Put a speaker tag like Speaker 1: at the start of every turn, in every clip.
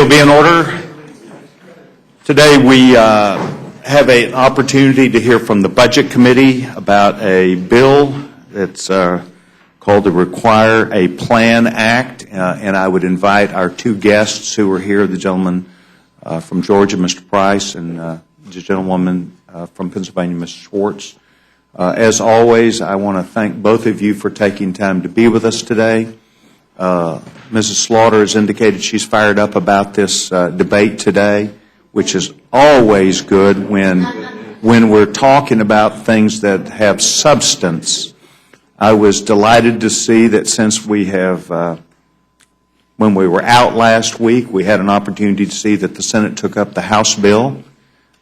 Speaker 1: will be in order. Today we have an opportunity to hear from the Budget Committee about a bill that's called the Require a Plan Act, and I would invite our two guests who are here, the gentleman from Georgia, Mr. Price, and the gentlewoman from Pennsylvania, Ms. Schwartz. As always, I want to thank both of you for taking time to be with us today. Mrs. Slaughter has indicated she's fired up about this debate today, which is always good when we're talking about things that have substance. I was delighted to see that since we have, when we were out last week, we had an opportunity to see that the Senate took up the House bill,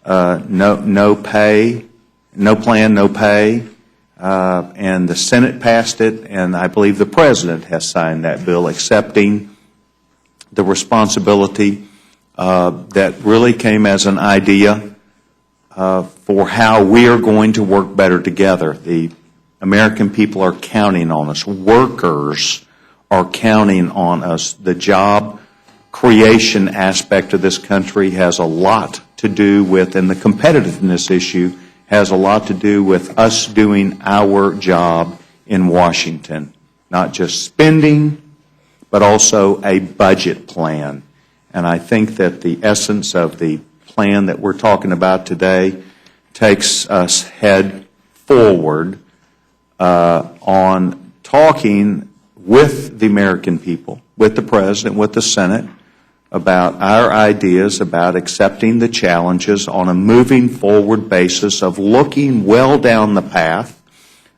Speaker 1: no plan, no pay. And the Senate passed it, and I believe the President has signed that bill, accepting the responsibility that really came as an idea for how we are going to work better together. The American people are counting on us. Workers are counting on us. The job creation aspect of this country has a lot to do with, and the competitiveness issue has a lot to do with us doing our job in Washington. Not just spending, but also a budget plan. And I think that the essence of the plan that we're talking about today takes us head forward on talking with the American people, with the President, with the Senate, about our ideas about accepting the challenges on a moving forward basis of looking well down the path,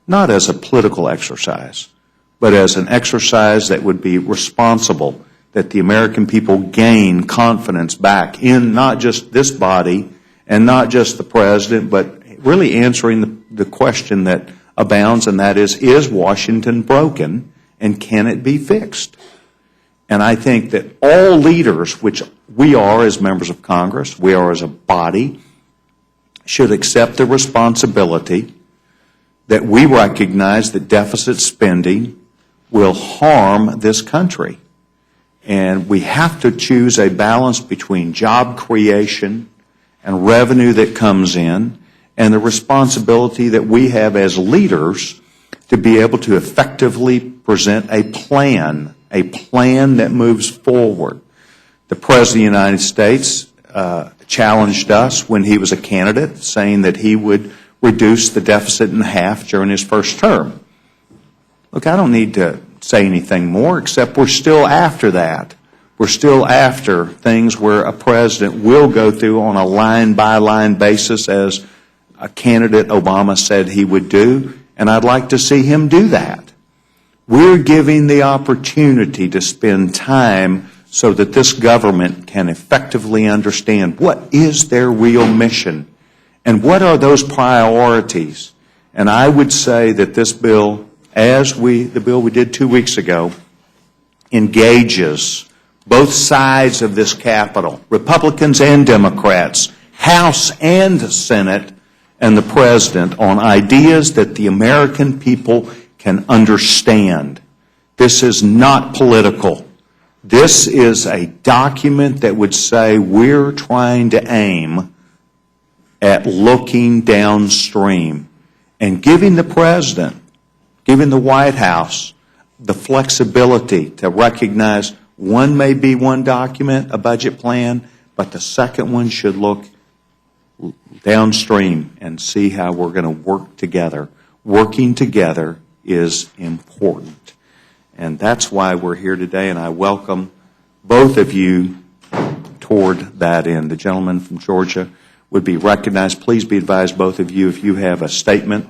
Speaker 1: not as a political exercise, but as an exercise that would be responsible, that the American people gain confidence back in not just this body and not just the President, but really answering the question that abounds, and that is Washington broken, and can it be fixed? And I think that all leaders, which we are as members of Congress, we are as a body, should accept the responsibility that we recognize that deficit spending will harm this country. And we have to choose a balance between job creation and revenue that comes in, and the responsibility that we have as leaders to be able to effectively present a plan that moves forward. The President of the United States challenged us when he was a candidate, saying that he would reduce the deficit in half during his first term. Look, I don't need to say anything more, except we're still after that. We're still after things where a president will go through on a line-by-line basis, as a candidate Obama said he would do, and I'd like to see him do that. We're giving the opportunity to spend time so that this government can effectively understand what is their real mission and what are those priorities. And I would say that this bill, the bill we did 2 weeks ago, engages both sides of this Capitol, Republicans and Democrats, House and Senate, and the President, on ideas that the American people can understand. This is not political. This is a document that would say we're trying to aim at looking downstream and giving the President, giving the White House the flexibility to recognize one may be one document, a budget plan, but the second one should look downstream and see how we're going to work together. Working together is important. And that's why we're here today, and I welcome both of you toward that end. The gentleman from Georgia would be recognized. Please be advised, both of you, if you have a statement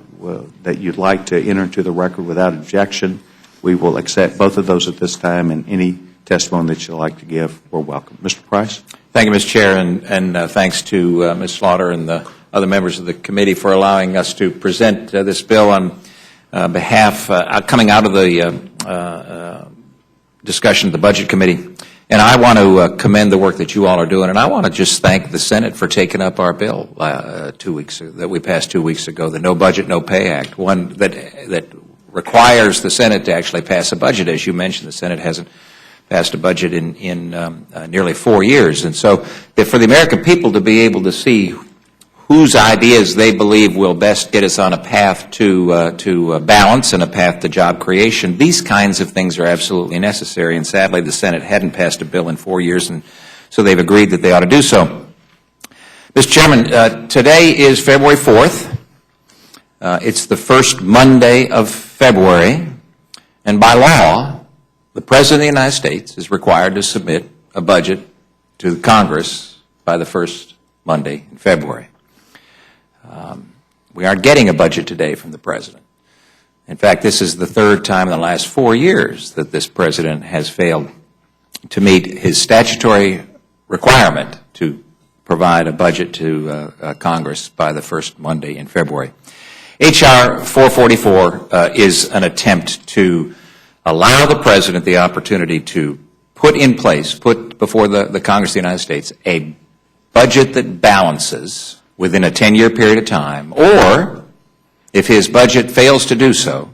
Speaker 1: that you'd like to enter into the record without objection, we will accept both of those at this time, and any testimony that you'd like to give, we're welcome. Mr. Price?
Speaker 2: Thank you, Mr. Chair, and thanks to Ms. Slaughter and the other members of the committee for allowing us to present this bill on behalf, coming out of the discussion of the Budget Committee. And I want to commend the work that you all are doing, and I want to just thank the Senate for taking up our bill 2 weeks that we passed 2 weeks ago, the No Budget, No Pay Act, one that requires the Senate to actually pass a budget. As you mentioned, the Senate hasn't passed a budget in nearly 4 years. And so for the American people to be able to see whose ideas they believe will best get us on a path to balance and a path to job creation, these kinds of things are absolutely necessary. And sadly, the Senate hadn't passed a bill in 4 years, and so they've agreed that they ought to do so. Mr. Chairman, today is February 4th. It's the first Monday of February, and by law, the President of the United States is required to submit a budget to the Congress by the first Monday in February. We aren't getting a budget today from the President. In fact, this is the third time in the last 4 years that this President has failed to meet his statutory requirement to provide a budget to Congress by the first Monday in February. H.R. 444 is an attempt to allow the President the opportunity to put before the Congress of the United States a budget that balances within a 10-year period of time, or, if his budget fails to do so,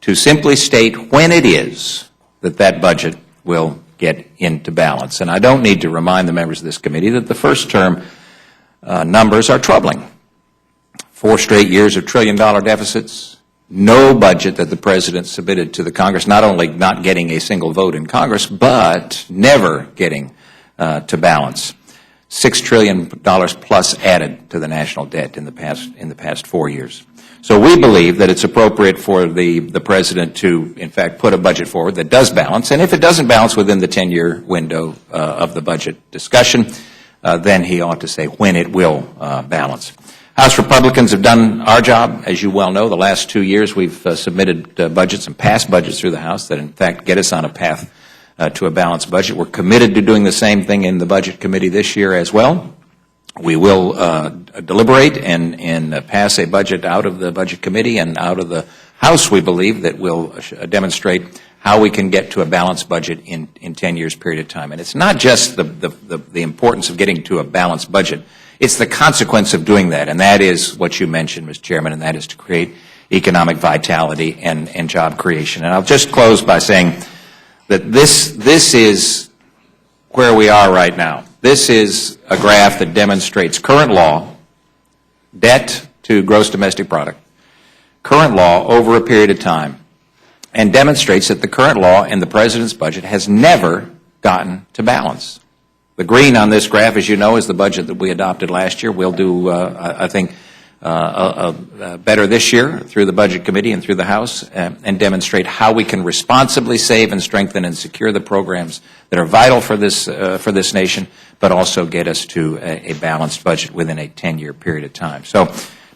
Speaker 2: to simply state when it is that that budget will get into balance. And I don't need to remind the members of this committee that the first term numbers are troubling. 4 straight years of trillion-dollar deficits, no budget that the President submitted to the Congress, not only not getting a single vote in Congress, but never getting to balance. $6 trillion plus added to the national debt in the past 4 years. So we believe that it's appropriate for the President to, in fact, put a budget forward that does balance. And if it doesn't balance within the 10-year window of the budget discussion, then he ought to say when it will balance. House Republicans have done our job. As you well know, the last 2 years we've submitted budgets and passed budgets through the House that, in fact, get us on a path to a balanced budget. We're committed to doing the same thing in the Budget Committee this year as well. We will deliberate and pass a budget out of the Budget Committee and out of the House, we believe, that will demonstrate how we can get to a balanced budget in 10 years period of time. And it's not just the importance of getting to a balanced budget. It's the consequence of doing that, and that is what you mentioned, Mr. Chairman, and that is to create economic vitality and job creation. And I'll just close by saying that this is where we are right now. This is a graph that demonstrates current law, debt to gross domestic product, current law over a period of time, and demonstrates that the current law in the President's budget has never gotten to balance. The green on this graph, as you know, is the budget that we adopted last year. We'll do, I think, better this year through the Budget Committee and through the House, and demonstrate how we can responsibly save and strengthen and secure the programs that are vital for this nation, but also get us to a balanced budget within a 10-year period of time. So,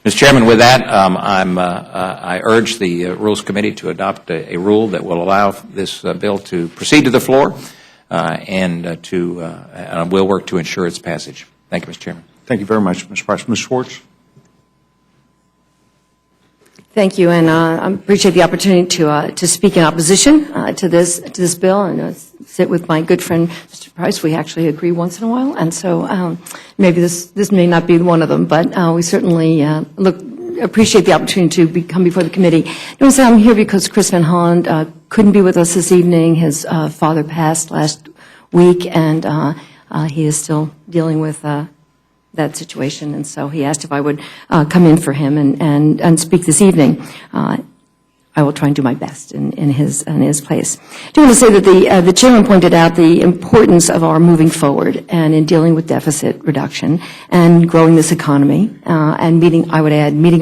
Speaker 2: Mr. Chairman, with that, I urge the Rules Committee to adopt a rule that will allow this bill to proceed to the floor, and we'll work to ensure its passage. Thank you, Mr. Chairman.
Speaker 1: Thank you very much, Mr. Price. Ms. Schwartz?
Speaker 3: Thank you, and I appreciate the opportunity to speak in opposition to this bill and sit with my good friend, Mr. Price. We actually agree once in a while, and so maybe this may not be one of them, but we certainly appreciate the opportunity to come before the committee. I'm here because Chris Van Hollen couldn't be with us this evening. His father passed last week, and he is still dealing with that situation, and so he asked if I would come in for him and speak this evening. I will try and do my best in his place. I do want to say that the chairman pointed out the importance of our moving forward and in dealing with deficit reduction and growing this economy and meeting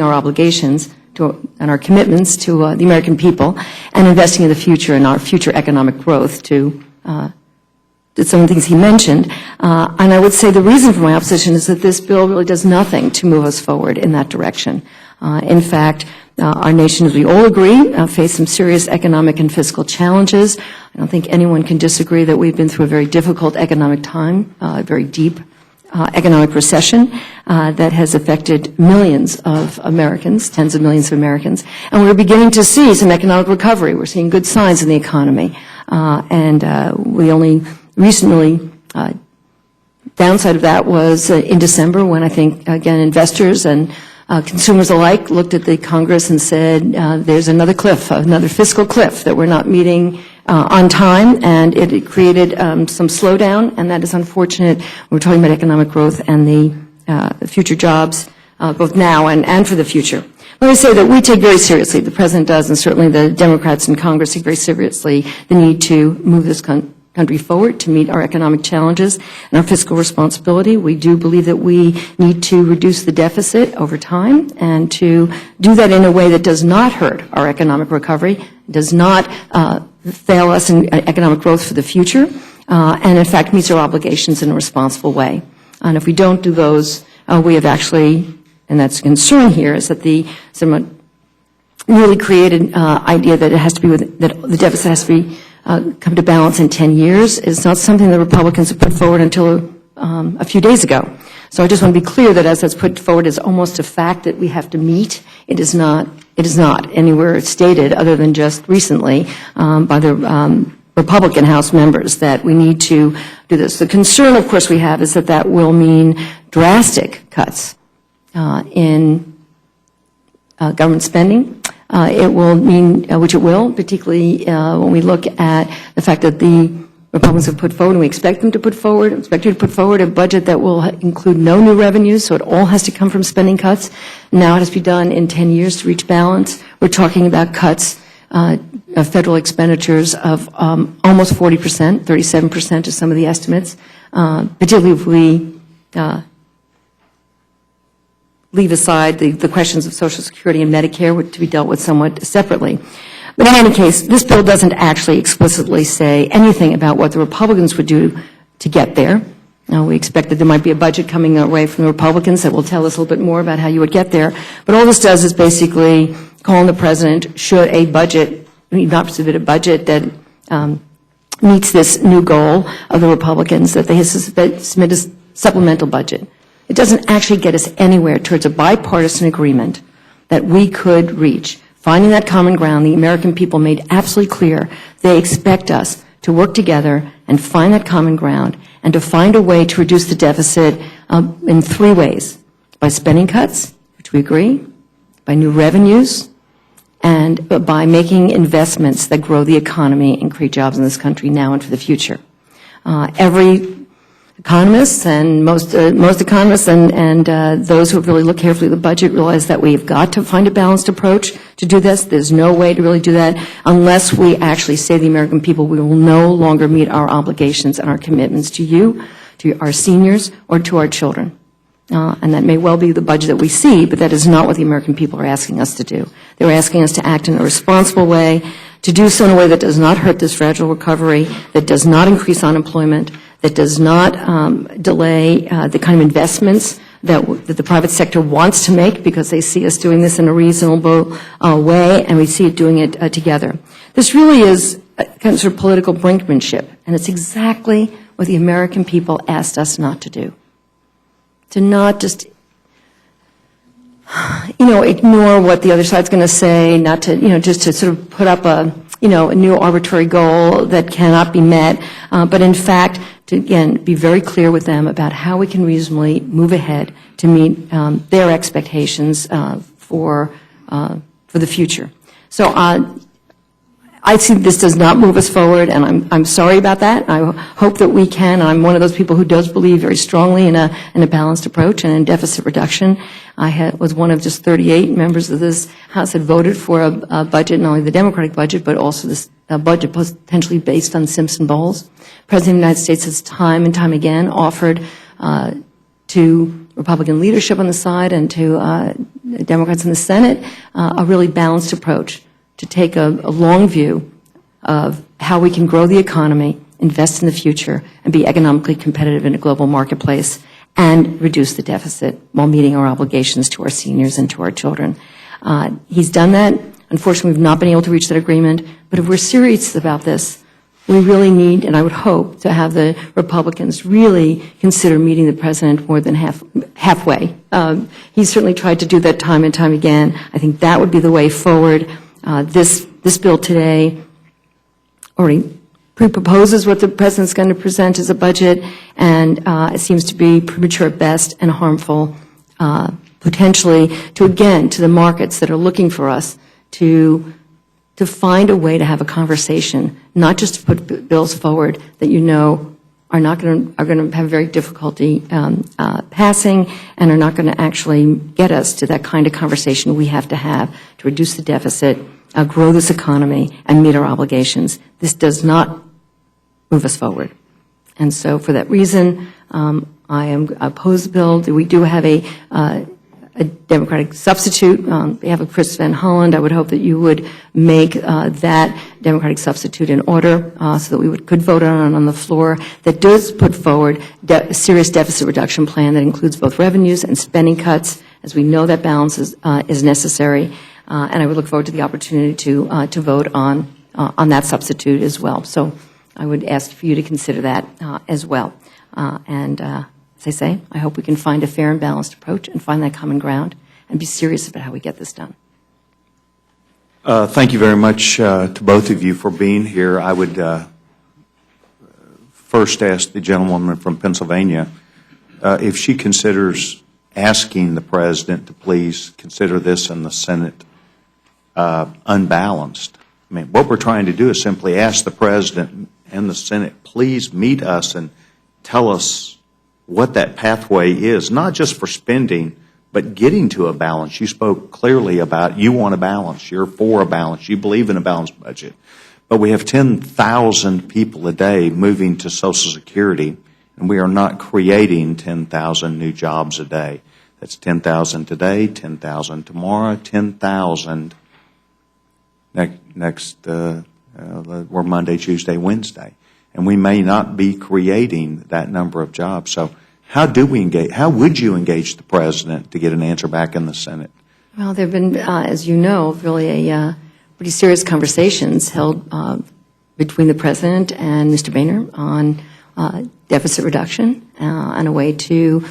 Speaker 3: our obligations and our commitments to the American people and investing in the future and our future economic growth to some of the things he mentioned. And I would say the reason for my opposition is that this bill really does nothing to move us forward in that direction. In fact, our nation, as we all agree, face some serious economic and fiscal challenges. I don't think anyone can disagree that we've been through a very difficult economic time, a very deep economic recession that has affected millions of Americans, tens of millions of Americans. And we're beginning to see some economic recovery. We're seeing good signs in the economy. And we only recently, downside of that was in December when I think, again, investors and consumers alike looked at the Congress and said, there's another cliff, another fiscal cliff that we're not meeting on time, and it created some slowdown, and that is unfortunate. We're talking about economic growth and the future jobs, both now and for the future. Let me say that we take very seriously, the President does, and certainly the Democrats in Congress take very seriously the need to move this country forward to meet our economic challenges and our fiscal responsibility. We do believe that we need to reduce the deficit over time and to do that in a way that does not hurt our economic recovery, does not fail us in economic growth for the future, and in fact meets our obligations in a responsible way. And if we don't do those, we have actually, and that's a concern here, is that the somewhat newly created idea that it has to be that the deficit has to be come to balance in 10 years is not something the Republicans have put forward until a few days ago. So I just want to be clear that as that's put forward as almost a fact that we have to meet, it is not anywhere stated other than just recently by the Republican House members that we need to do this. The concern, of course, we have is that that will mean drastic cuts in government spending. It will mean, which it will, particularly when we look at the fact that the Republicans have put forward, and we expect you to put forward a budget that will include no new revenues, so it all has to come from spending cuts. Now it has to be done in 10 years to reach balance. We're talking about cuts of federal expenditures of almost 40%, 37% of some of the estimates, particularly if we leave aside the questions of Social Security and Medicare, which to be dealt with somewhat separately. But in any case, this bill doesn't actually explicitly say anything about what the Republicans would do to get there. Now, we expect that there might be a budget coming our way from the Republicans that will tell us a little bit more about how you would get there. But all this does is basically call on the President, should a budget, not submit a budget that meets this new goal of the Republicans, that they submit a supplemental budget. It doesn't actually get us anywhere towards a bipartisan agreement that we could reach. Finding that common ground, the American people made absolutely clear they expect us to work together and find that common ground and to find a way to reduce the deficit in three ways: by spending cuts, which we agree, by new revenues, and by making investments that grow the economy and create jobs in this country now and for the future. Every economists and most economists and those who have really looked carefully at the budget realize that we've got to find a balanced approach to do this. There's no way to really do that unless we actually say to the American people we will no longer meet our obligations and our commitments to you, to our seniors, or to our children. And that may well be the budget that we see, but that is not what the American people are asking us to do. They're asking us to act in a responsible way, to do so in a way that does not hurt this fragile recovery, that does not increase unemployment, that does not delay the kind of investments that the private sector wants to make because they see us doing this in a reasonable way, and we see it doing it together. This really is a kind of sort of political brinkmanship, and it's exactly what the American people asked us not to do. To not just, ignore what the other side's going to say, not to, just to sort of put up a new arbitrary goal that cannot be met, but in fact, to, again, be very clear with them about how we can reasonably move ahead to meet their expectations for the future. So I see this does not move us forward, and I'm sorry about that. I hope that we can. I'm one of those people who does believe very strongly in a balanced approach and in deficit reduction. I was one of just 38 members of this House that voted for a budget, not only the Democratic budget, but also this budget potentially based on Simpson Bowles. The President of the United States has time and time again offered to Republican leadership on the side and to Democrats in the Senate a really balanced approach to take a long view of how we can grow the economy, invest in the future, and be economically competitive in a global marketplace, and reduce the deficit while meeting our obligations to our seniors and to our children. He's done that. Unfortunately, we've not been able to reach that agreement, but if we're serious about this, we really need, and I would hope, to have the Republicans really consider meeting the President more than halfway. He's certainly tried to do that time and time again. I think that would be the way forward. This bill today already pre-proposes what the President's going to present as a budget, and it seems to be premature at best and harmful potentially to the markets that are looking for us to to find a way to have a conversation, not just to put bills forward that you know are going to have very difficulty passing and are not going to actually get us to that kind of conversation we have to reduce the deficit, grow this economy, and meet our obligations. This does not move us forward. And so for that reason, I am opposed to the bill. We do have a Democratic substitute. We have a Chris Van Holland. I would hope that you would make that Democratic substitute in order so that we could vote on the floor that does put forward a serious deficit reduction plan that includes both revenues and spending cuts, as we know that balance is necessary. And I would look forward to the opportunity to vote on that substitute as well. So I would ask for you to consider that as well. As I say, I hope we can find a fair and balanced approach and find that common ground and be serious about how we get this done.
Speaker 1: Thank you very much to both of you for being here. I would first ask the gentlewoman from Pennsylvania if she considers asking the President to please consider this in the Senate unbalanced. I mean, what we're trying to do is simply ask the President and the Senate, please meet us and tell us what that pathway is, not just for spending, but getting to a balance. You spoke clearly about you want a balance. You're for a balance. You believe in a balanced budget. But we have 10,000 people a day moving to Social Security, and we are not creating 10,000 new jobs a day. That's 10,000 today, 10,000 tomorrow, 10,000 next, we're Monday, Tuesday, Wednesday. And we may not be creating that number of jobs. So how would you engage the President to get an answer back in the Senate?
Speaker 3: Well, there have been, as you know, really pretty serious conversations held between the President and Mr. Boehner on deficit reduction and a way to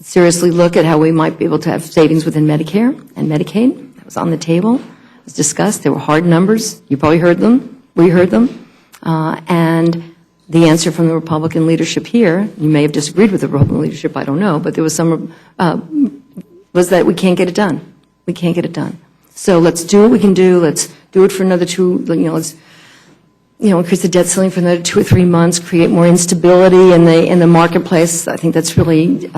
Speaker 3: seriously look at how we might be able to have savings within Medicare and Medicaid. That was on the table. It was discussed. There were hard numbers. You probably heard them. We heard them. And the answer from the Republican leadership here, you may have disagreed with the Republican leadership, I don't know, but there was was that we can't get it done. We can't get it done. So let's do what we can do. Let's do it for another let's increase the debt ceiling for another 2 or 3 months, create more instability in the marketplace. I think that's really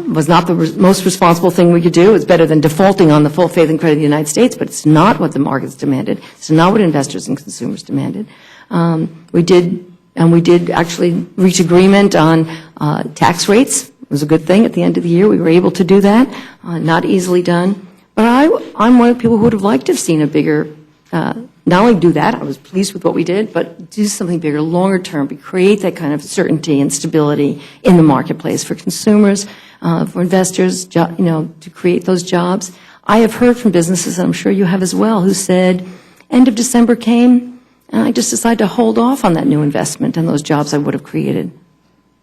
Speaker 3: was not the most responsible thing we could do. It's better than defaulting on the full faith and credit of the United States, but it's not what the markets demanded. It's not what investors and consumers demanded. We did actually reach agreement on tax rates. It was a good thing at the end of the year. We were able to do that. Not easily done. But I'm one of the people who would have liked to have seen a bigger, not only do that, I was pleased with what we did, but do something bigger, longer term, create that kind of certainty and stability in the marketplace for consumers, for investors, to create those jobs. I have heard from businesses, and I'm sure you have as well, who said, end of December came, and I just decided to hold off on that new investment and those jobs I would have created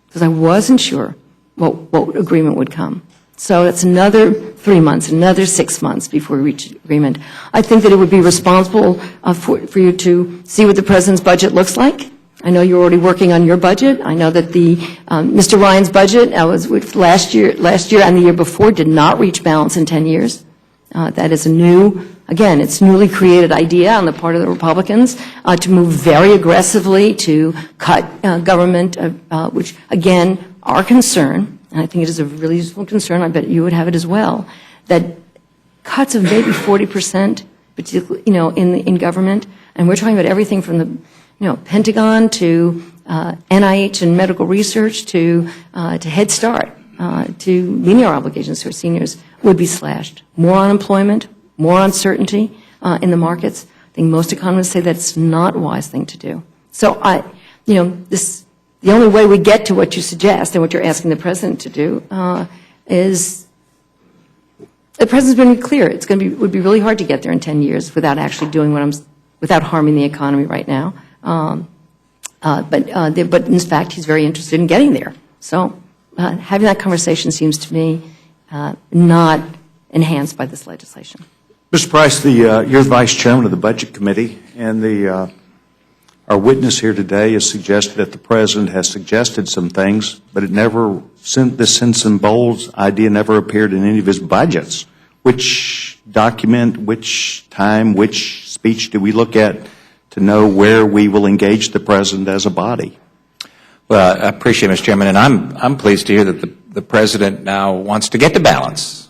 Speaker 3: because I wasn't sure what agreement would come. So it's another 3 months, another 6 months before we reach agreement. I think that it would be responsible for you to see what the President's budget looks like. I know you're already working on your budget. I know that Mr. Ryan's budget was last year and the year before did not reach balance in 10 years. That is it's newly created idea on the part of the Republicans to move very aggressively to cut government, which, again, our concern, and I think it is a really useful concern, I bet you would have it as well, that cuts of maybe 40%, particularly, in government, and we're talking about everything from the, Pentagon to NIH and medical research to Head Start, to meeting our obligations to our seniors, would be slashed. More unemployment, more uncertainty in the markets. I think most economists say that's not a wise thing to do. So the only way we get to what you suggest and what you're asking the President to do is the President's been clear. It would be really hard to get there in 10 years without actually doing without harming the economy right now. But in fact, he's very interested in getting there. So having that conversation seems to me not enhanced by this legislation.
Speaker 1: Mr. Price, you're Vice Chairman of the Budget Committee, and our witness here today has suggested that the President has suggested some things, but this sense and bowls idea never appeared in any of his budgets, which document, which time, which speech do we look at to know where we will engage the President as a body?
Speaker 2: Well, I appreciate it, Mr. Chairman, and I'm pleased to hear that the President now wants to get to balance.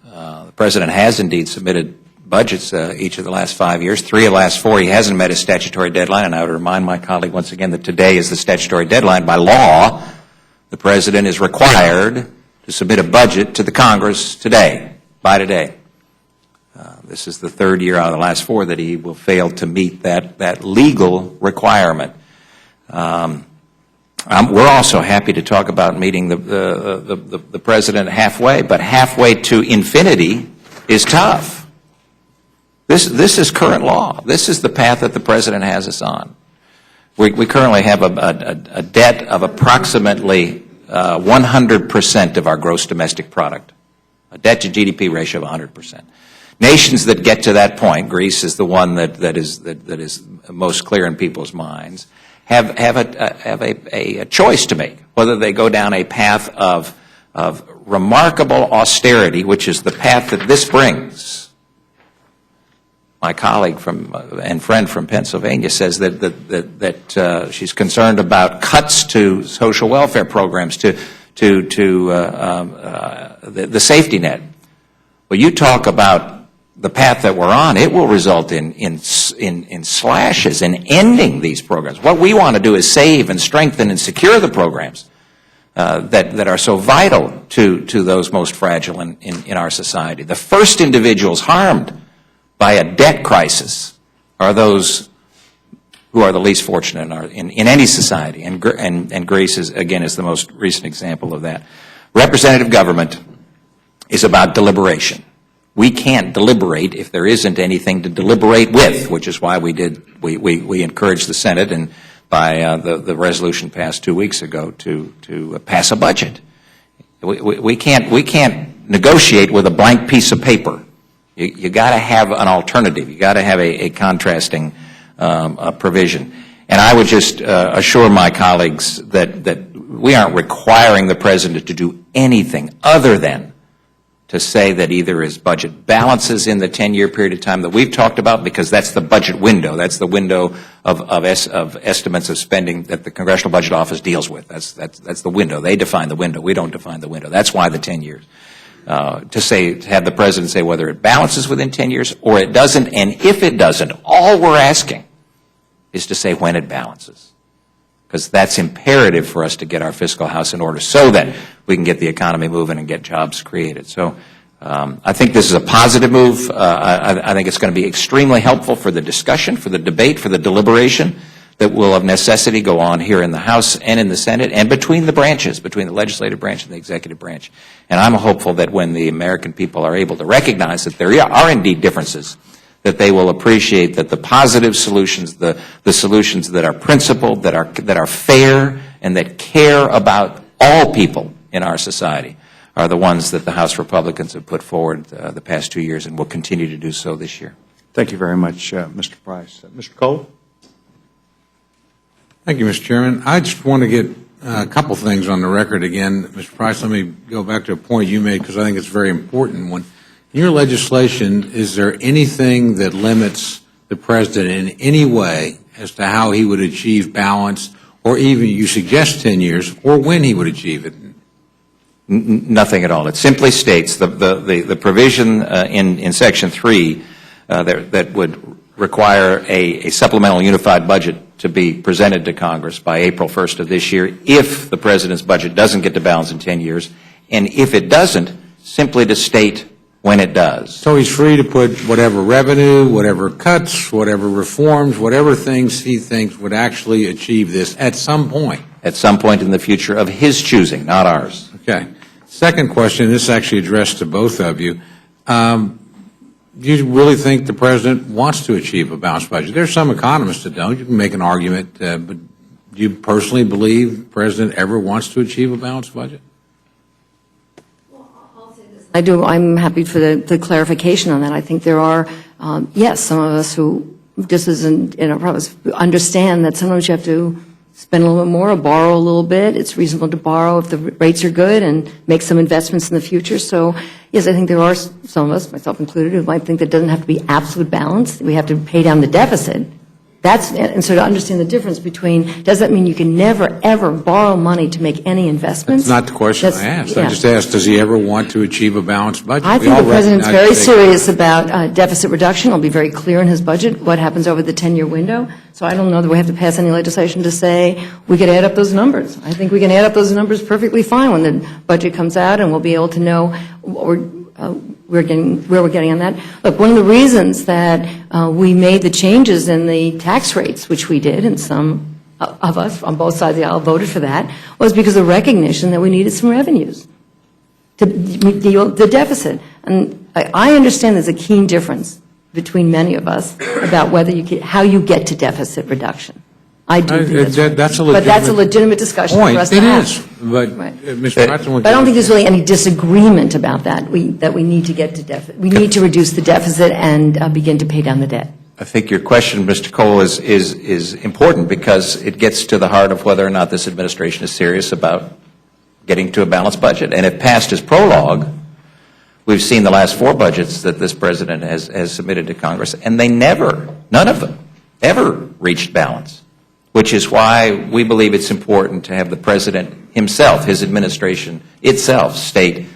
Speaker 2: The President has indeed submitted budgets each of the last 5 years. 3 of the last 4, he hasn't met his statutory deadline, and I would remind my colleague once again that today is the statutory deadline. By law, the President is required to submit a budget to the Congress today, by today. This is the 3rd year out of the last 4 that he will fail to meet that legal requirement. We're also happy to talk about meeting the President halfway, but halfway to infinity is tough. This is current law. This is the path that the President has us on. We currently have a debt of approximately 100% of our gross domestic product, a debt to GDP ratio of 100%. Nations that get to that point, Greece is the one that is most clear in people's minds, have a choice to make, whether they go down a path of remarkable austerity, which is the path that this brings. My colleague and friend from Pennsylvania says that she's concerned about cuts to social welfare programs, to the safety net. Well, you talk about the path that we're on, it will result in slashes, in ending these programs. What we want to do is save and strengthen and secure the programs that are so vital to those most fragile in our society. The first individuals harmed by a debt crisis are those who are the least fortunate in any society, and Greece is the most recent example of that. Representative government is about deliberation. We can't deliberate if there isn't anything to deliberate with, which is why we encouraged the Senate and by the resolution passed 2 weeks ago to pass a budget. We can't negotiate with a blank piece of paper. You got to have an alternative. You got to have a contrasting provision. And I would just assure my colleagues that we aren't requiring the President to do anything other than to say that either his budget balances in the 10-year period of time that we've talked about, because that's the budget window. That's the window of estimates of spending that the Congressional Budget Office deals with. That's the window. They define the window. We don't define the window. That's why the 10 years. To have the President say whether it balances within 10 years or it doesn't, and if it doesn't, all we're asking is to say when it balances. Because that's imperative for us to get our fiscal house in order so that we can get the economy moving and get jobs created. So I think this is a positive move. I think it's going to be extremely helpful for the discussion, for the debate, for the deliberation that will of necessity go on here in the House and in the Senate and between the branches, between the legislative branch and the executive branch. And I'm hopeful that when the American people are able to recognize that there are indeed differences, that they will appreciate that the positive solutions, the solutions that are principled, that are fair, and that care about all people in our society are the ones that the House Republicans have put forward the past 2 years and will continue to do so this year.
Speaker 1: Thank you very much, Mr. Price. Mr. Cole?
Speaker 4: Thank you, Mr. Chairman. I just want to get a couple things on the record again. Mr. Price, let me go back to a point you made because I think it's a very important one. In your legislation, is there anything that limits the President in any way as to how he would achieve balance, or even you suggest 10 years, or when he would achieve it?
Speaker 2: Nothing at all. It simply states the provision in Section 3 that would require a supplemental unified budget to be presented to Congress by April 1st of this year if the President's budget doesn't get to balance in 10 years, and if it doesn't, simply to state when it does.
Speaker 4: So he's free to put whatever revenue, whatever cuts, whatever reforms, whatever things he thinks would actually achieve this at some point.
Speaker 2: At some point in the future of his choosing, not ours.
Speaker 4: Okay. Second question, this is actually addressed to both of you. Do you really think the President wants to achieve a balanced budget? There's some economists that don't. You can make an argument, but do you personally believe the President ever wants to achieve a balanced budget?
Speaker 3: I do. I'm happy for the clarification on that. I think there are, yes, some of us who just isn't, probably understand that sometimes you have to spend a little bit more or borrow a little bit. It's reasonable to borrow if the rates are good and make some investments in the future. So, yes, I think there are some of us, myself included, who might think that it doesn't have to be absolute balance. We have to pay down the deficit. And so to understand the difference between, does that mean you can never, ever borrow money to make any investments?
Speaker 4: That's not the question I asked. I just asked, does he ever want to achieve a balanced budget?
Speaker 3: I think the President's very serious about deficit reduction. He'll be very clear in his budget what happens over the 10-year window. So I don't know that we have to pass any legislation to say we could add up those numbers. I think we can add up those numbers perfectly fine when the budget comes out, and we'll be able to know where we're getting on that. Look, one of the reasons that we made the changes in the tax rates, which we did, and some of us on both sides of the aisle voted for that, was because of recognition that we needed some revenues to deal with the deficit. And I understand there's a keen difference between many of us about whether how you get to deficit reduction. I do think that's right. But that's a legitimate discussion for us to have.
Speaker 4: It is, but
Speaker 3: right.
Speaker 4: Mr. President,
Speaker 3: but I don't think there's really any disagreement about that. That we need to get to deficit. We need to reduce the deficit and begin to pay down the debt.
Speaker 2: I think your question, Mr. Cole, is important because it gets to the heart of whether or not this administration is serious about getting to a balanced budget. And if past is prologue, we've seen the last 4 budgets that this president has submitted to Congress, and they none of them, ever reached balance, which is why we believe it's important to have the president himself, his administration itself, state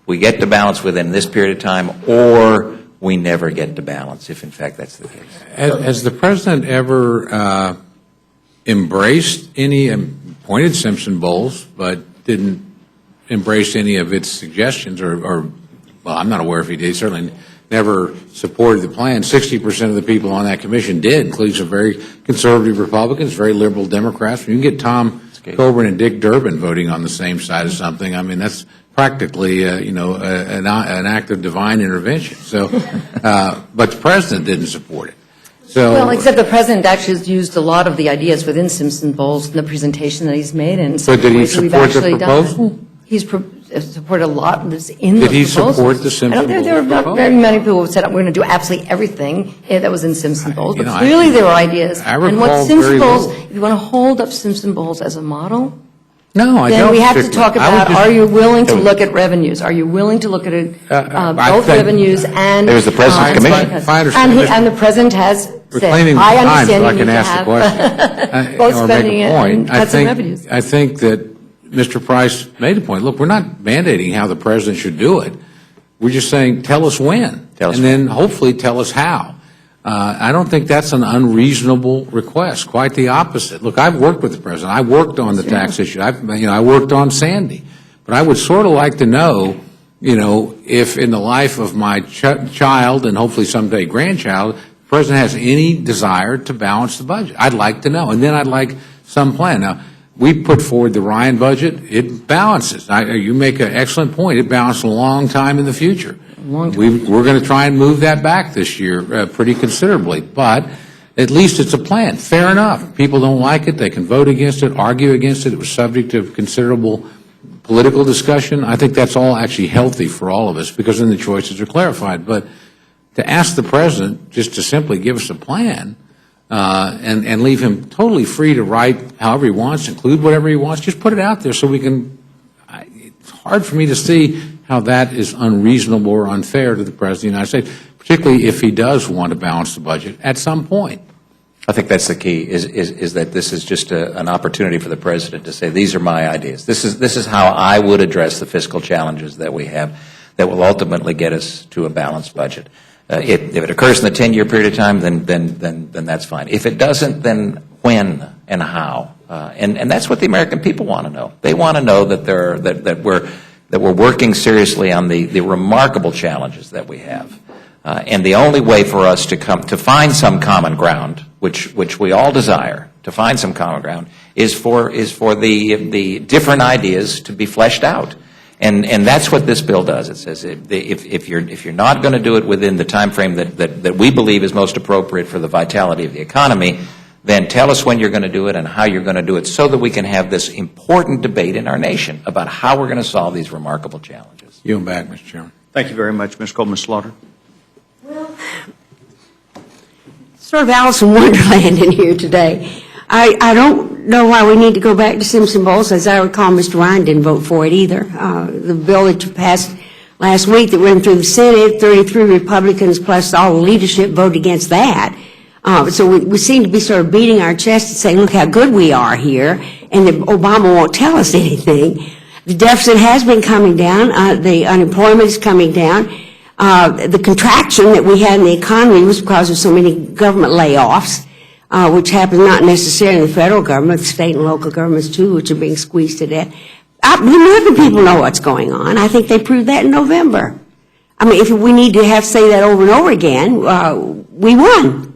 Speaker 2: we get to balance within this period of time or we never get to balance, if in fact that's the case.
Speaker 4: Has the president ever embraced any, pointed Simpson Bowles, but didn't embrace any of its suggestions or well, I'm not aware if he did. He certainly never supported the plan. 60% of the people on that commission did, including some very conservative Republicans, very liberal Democrats. You can get Tom Coburn and Dick Durbin voting on the same side of something. I mean, that's practically, an act of divine intervention. So, but the president didn't support it. So,
Speaker 3: well, except the president actually has used a lot of the ideas within Simpson Bowles in the presentation that he's made, and
Speaker 4: so did he support the proposal?
Speaker 3: He's supported a lot that's in the proposal.
Speaker 4: Did he support the Simpson Bowles
Speaker 3: There are not very many people who said, we're going to do absolutely everything that was in Simpson Bowles, but clearly there were ideas.
Speaker 4: And what
Speaker 3: Simpson Bowles, if you want to hold up Simpson Bowles as a model,
Speaker 4: no, I
Speaker 3: then
Speaker 4: don't.
Speaker 3: We have to talk about, are you willing to look at revenues? Are you willing to look at both revenues and...
Speaker 2: It was the President's commission.
Speaker 3: And the President has said, I understand you need to have both spending and cuts in revenues.
Speaker 4: I think that Mr. Price made a point. Look, we're not mandating how the President should do it. We're just saying, tell us when. Then hopefully tell us how. I don't think that's an unreasonable request. Quite the opposite. Look, I've worked with the President. I worked on the tax issue. I worked on Sandy. But I would sort of like to know, if in the life of my child and hopefully someday grandchild, the President has any desire to balance the budget. I'd like to know. And then I'd like some plan. Now, we put forward the Ryan budget. It balances. You make an excellent point. It balanced a long time in the future. We're going to try and move that back this year pretty considerably. But at least it's a plan. Fair enough. People don't like it. They can vote against it, argue against it. It was subject to considerable political discussion. I think that's all actually healthy for all of us because then the choices are clarified. But to ask the President just to simply give us a plan and leave him totally free to write however he wants, include whatever he wants, just put it out there so we can, it's hard for me to see how that is unreasonable or unfair to the President of the United States, particularly if he does want to balance the budget at some point.
Speaker 2: I think that's the key, is that this is just an opportunity for the President to say, these are my ideas. This is how I would address the fiscal challenges that we have that will ultimately get us to a balanced budget. If it occurs in the 10-year period of time, then that's fine. If it doesn't, then when and how? And that's what the American people want to know. They want to know that we're working seriously on the remarkable challenges that we have. And the only way for us to find some common ground, which we all desire, to find some common ground, is for the different ideas to be fleshed out. And that's what this bill does. It says if you're not going to do it within the time frame that we believe is most appropriate for the vitality of the economy, then tell us when you're going to do it and how you're going to do it so that we can have this important debate in our nation about how we're going to solve these remarkable challenges.
Speaker 4: Yield back, Mr. Chairman.
Speaker 1: Thank you very much, Ms. Coleman Slaughter.
Speaker 5: Well, sort of Alice in Wonderland in here today. I don't know why we need to go back to Simpson Bowles. As I recall, Mr. Ryan didn't vote for it either. The bill that you passed last week that went through the Senate, 33 Republicans plus all the leadership voted against that. So we seem to be sort of beating our chest and saying, look how good we are here, and that Obama won't tell us anything. The deficit has been coming down. The unemployment is coming down. The contraction that we had in the economy was because of so many government layoffs, which happen not necessarily in the federal government, the state and local governments too, which are being squeezed to death. The American people know what's going on. I think they proved that in November. I mean, if we need to say that over and over again, we won.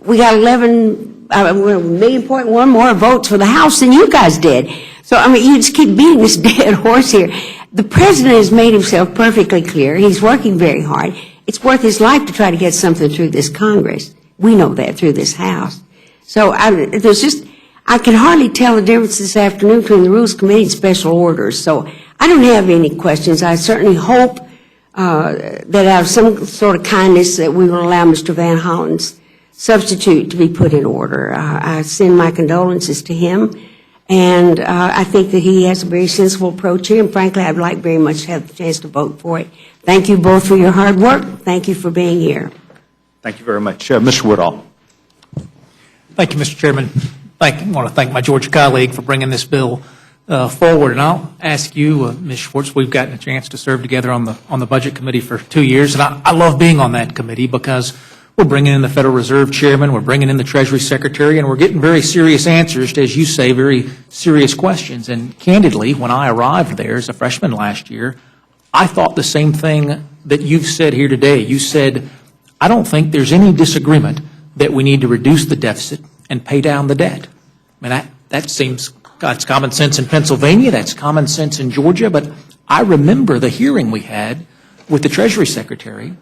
Speaker 5: We got 1.1 more votes for the House than you guys did. So, I mean, you just keep beating this dead horse here. The President has made himself perfectly clear. He's working very hard. It's worth his life to try to get something through this Congress. We know that through this House. So I can hardly tell the difference this afternoon between the Rules Committee and special orders. So I don't have any questions. I certainly hope that out of some sort of kindness that we will allow Mr. Van Hollen's substitute to be put in order. I send my condolences to him, and I think that he has a very sensible approach here, and frankly, I'd like very much to have the chance to vote for it. Thank you both for your hard work. Thank you for being here.
Speaker 1: Thank you very much. Mr. Woodall.
Speaker 6: Thank you, Mr. Chairman. I want to thank my Georgia colleague for bringing this bill forward. And I'll ask you, Ms. Schwartz, we've gotten a chance to serve together on the Budget Committee for 2 years, and I love being on that committee because we're bringing in the Federal Reserve Chairman, we're bringing in the Treasury Secretary, and we're getting very serious answers to, as you say, very serious questions. And candidly, when I arrived there as a freshman last year, I thought the same thing that you've said here today. You said, I don't think there's any disagreement that we need to reduce the deficit and pay down the debt. I mean, that seems, that's common sense in Pennsylvania, that's common sense in Georgia, but I remember the hearing we had with the Treasury Secretary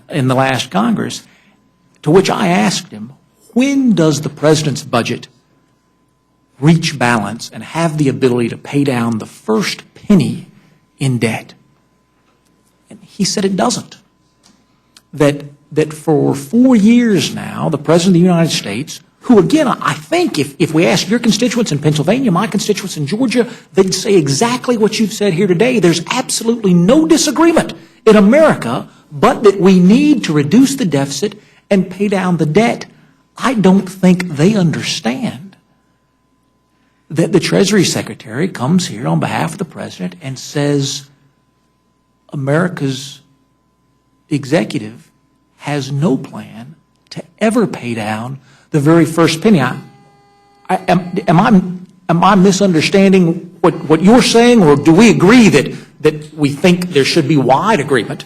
Speaker 6: in the last Congress, to which I asked him, when does the President's budget reach balance and have the ability to pay down the first penny in debt? And he said it doesn't. That for 4 years now, the President of the United States, who again, I think if we ask your constituents in Pennsylvania, my constituents in Georgia, they'd say exactly what you've said here today. There's absolutely no disagreement in America, but that we need to reduce the deficit and pay down the debt. I don't think they understand that the Treasury Secretary comes here on behalf of the President and says America's executive has no plan to ever pay down the very first penny. Am I misunderstanding what you're saying, or do we agree that we think there should be wide agreement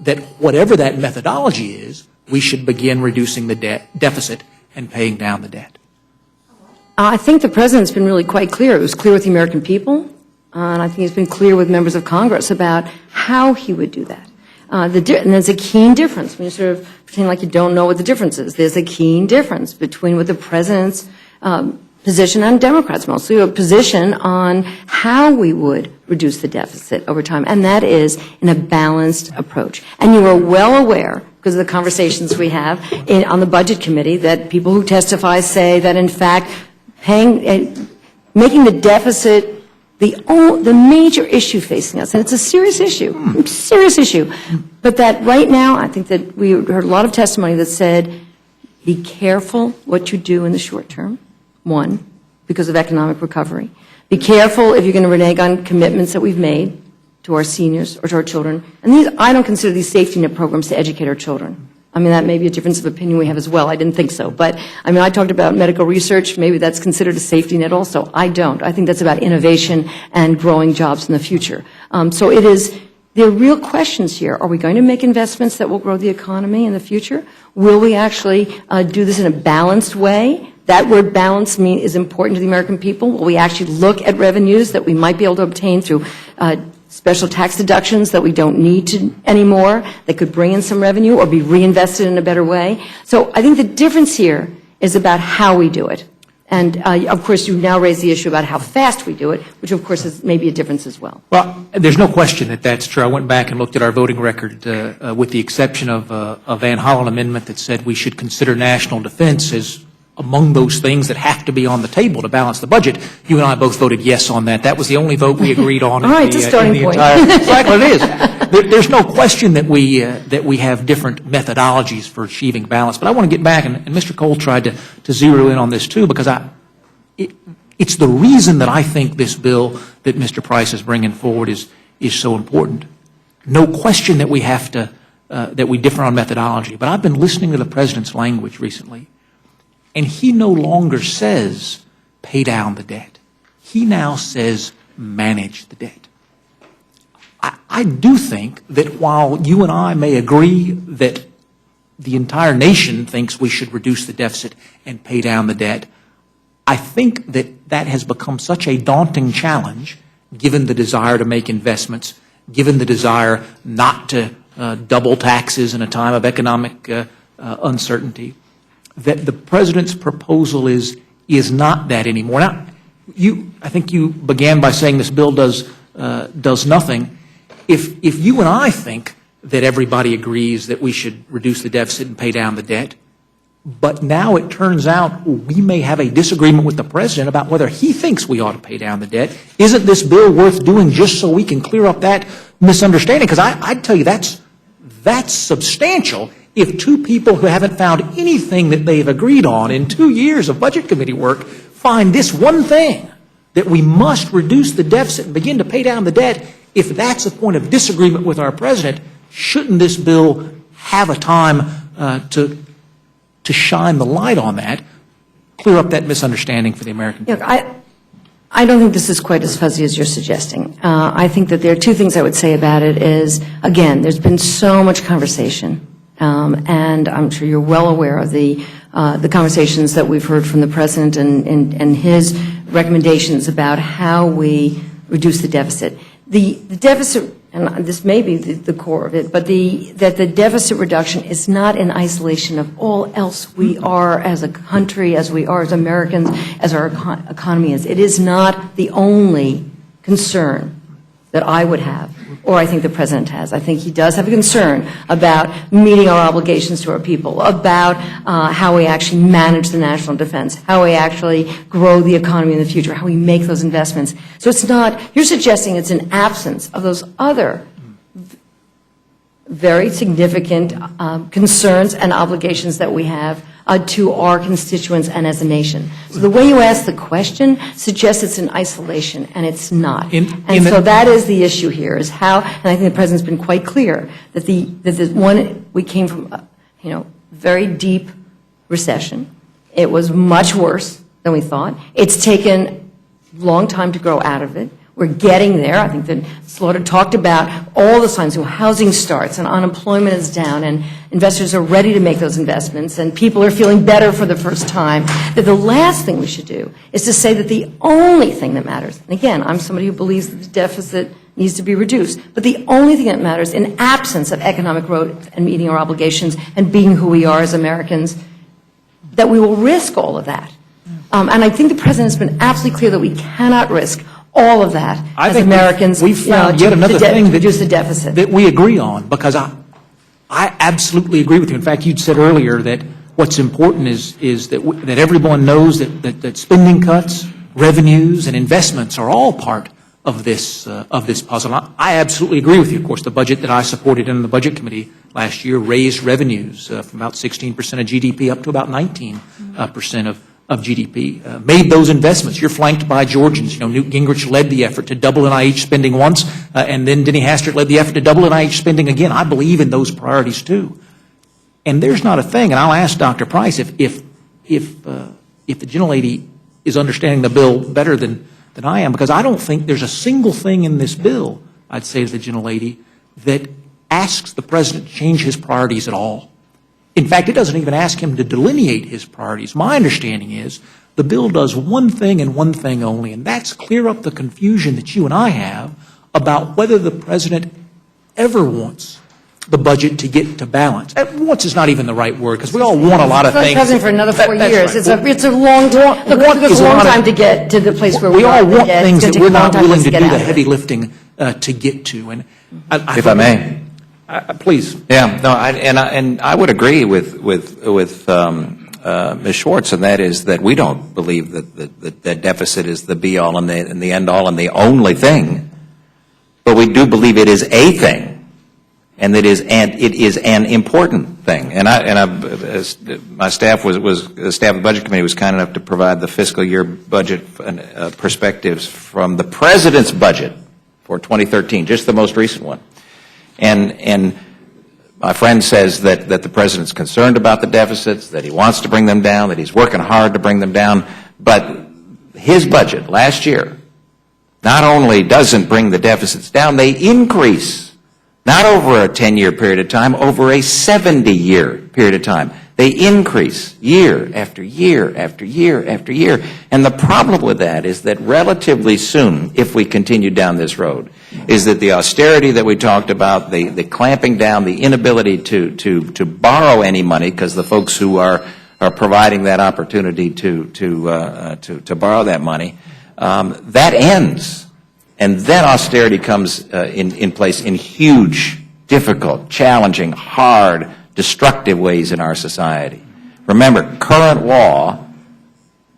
Speaker 6: that whatever that methodology is, we should begin reducing the deficit and paying down the debt?
Speaker 3: I think the President's been really quite clear. It was clear with the American people, and I think he's been clear with members of Congress about how he would do that. And there's a keen difference when you sort of pretend like you don't know what the difference is. There's a keen difference between what the President's position on Democrats, mostly a position on how we would reduce the deficit over time, and that is in a balanced approach. And you are well aware, because of the conversations we have on the Budget Committee, that people who testify say that, in fact, making the deficit the major issue facing us, and it's a serious issue, but that right now, I think that we heard a lot of testimony that said, be careful what you do in the short term, one, because of economic recovery. Be careful if you're going to renege on commitments that we've made to our seniors or to our children. And I don't consider these safety net programs to educate our children. I mean, that may be a difference of opinion we have as well. I didn't think so. But, I mean, I talked about medical research. Maybe that's considered a safety net also. I don't. I think that's about innovation and growing jobs in the future. So there are real questions here. Are we going to make investments that will grow the economy in the future? Will we actually do this in a balanced way? That word balance is important to the American people. Will we actually look at revenues that we might be able to obtain through special tax deductions that we don't need to anymore, that could bring in some revenue or be reinvested in a better way? So I think the difference here is about how we do it. And, of course, you now raise the issue about how fast we do it, which, of course, is maybe a difference as well.
Speaker 6: Well, there's no question that that's true. I went back and looked at our voting record with the exception of a Van Hollen amendment that said we should consider national defense as among those things that have to be on the table to balance the budget. You and I both voted yes on that. That was the only vote we agreed on.
Speaker 3: All right, it's a starting point.
Speaker 6: Exactly, it is. There's no question that we have different methodologies for achieving balance. But I want to get back, and Mr. Cole tried to zero in on this too, because it's the reason that I think this bill that Mr. Price is bringing forward is so important. No question that we have to that we differ on methodology. But I've been listening to the President's language recently, and he no longer says pay down the debt. He now says manage the debt. I do think that while you and I may agree that the entire nation thinks we should reduce the deficit and pay down the debt, I think that has become such a daunting challenge, given the desire to make investments, given the desire not to double taxes in a time of economic uncertainty, that the President's proposal is not that anymore. Now, I think you began by saying this bill does nothing. If you and I think that everybody agrees that we should reduce the deficit and pay down the debt, but now it turns out we may have a disagreement with the President about whether he thinks we ought to pay down the debt, isn't this bill worth doing just so we can clear up that misunderstanding? Because I'd tell you that's substantial if two people who haven't found anything that they've agreed on in 2 years of Budget Committee work find this one thing, that we must reduce the deficit and begin to pay down the debt. If that's a point of disagreement with our President, shouldn't this bill have a time to shine the light on that, clear up that misunderstanding for the American people?
Speaker 3: Look, I don't think this is quite as fuzzy as you're suggesting. I think that there are two things I would say about it is, again, there's been so much conversation, and I'm sure you're well aware of the conversations that we've heard from the President and his recommendations about how we reduce the deficit. The deficit, and this may be the core of it, but that the deficit reduction is not in isolation of all else we are as a country, as we are as Americans, as our economy is. It is not the only concern that I would have, or I think the President has. I think he does have a concern about meeting our obligations to our people, about how we actually manage the national defense, how we actually grow the economy in the future, how we make those investments. So it's not, you're suggesting it's an absence of those other very significant concerns and obligations that we have to our constituents and as a nation. So the way you ask the question suggests it's in isolation, and it's not. So that is the issue here, is how, and I think the President's been quite clear, that we came from, very deep recession. It was much worse than we thought. It's taken a long time to grow out of it. We're getting there. I think that Slaughter talked about all the signs. Housing starts and unemployment is down and investors are ready to make those investments and people are feeling better for the first time. That the last thing we should do is to say that the only thing that matters, and again, I'm somebody who believes that the deficit needs to be reduced, but the only thing that matters in absence of economic growth and meeting our obligations and being who we are as Americans, that we will risk all of that. And I think the President has been absolutely clear that we cannot risk all of that as Americans.
Speaker 6: We've found yet another thing
Speaker 3: to reduce the deficit
Speaker 6: that we agree on, because I absolutely agree with you. In fact, you'd said earlier that what's important is that everyone knows that spending cuts, revenues, and investments are all part of this puzzle. I absolutely agree with you. Of course, the budget that I supported in the Budget Committee last year raised revenues from about 16% of GDP up to about 19% of GDP, made those investments. You're flanked by Georgians. Newt Gingrich led the effort to double NIH spending once, and then Denny Hastert led the effort to double NIH spending again. I believe in those priorities too. And there's not a thing, and I'll ask Dr. Price if the gentlelady is understanding the bill better than I am, because I don't think there's a single thing in this bill, I'd say to the gentlelady, that asks the President to change his priorities at all. In fact, it doesn't even ask him to delineate his priorities. My understanding is the bill does one thing and one thing only, and that's clear up the confusion that you and I have about whether the President ever wants the budget to get to balance. Wants is not even the right word, because we all want a lot of things.
Speaker 3: President for another 4 years.
Speaker 6: Right.
Speaker 3: It's a long time. Look, it's a long time to get to the place where we
Speaker 6: all want
Speaker 3: get.
Speaker 6: things that we're not willing to do the heavy lifting to get to. And
Speaker 2: if I may.
Speaker 6: Please.
Speaker 2: Yeah, no, and I would agree with Ms. Schwartz, and that is that we don't believe that the deficit is the be-all and the end-all and the only thing, but we do believe it is a thing, and it is an important thing. And my staff the staff of the Budget Committee was kind enough to provide the fiscal year budget perspectives from the President's budget for 2013, just the most recent one. And my friend says that the President's concerned about the deficits, that he wants to bring them down, that he's working hard to bring them down, but his budget last year not only doesn't bring the deficits down, they increase, not over a 10-year period of time, over a 70-year period of time. They increase year after year after year after year. And the problem with that is that relatively soon, if we continue down this road, is that the austerity that we talked about, the clamping down, the inability to borrow any money, because the folks who are providing that opportunity to borrow that money, that ends. And then austerity comes in place in huge, difficult, challenging, hard, destructive ways in our society. Remember, current law,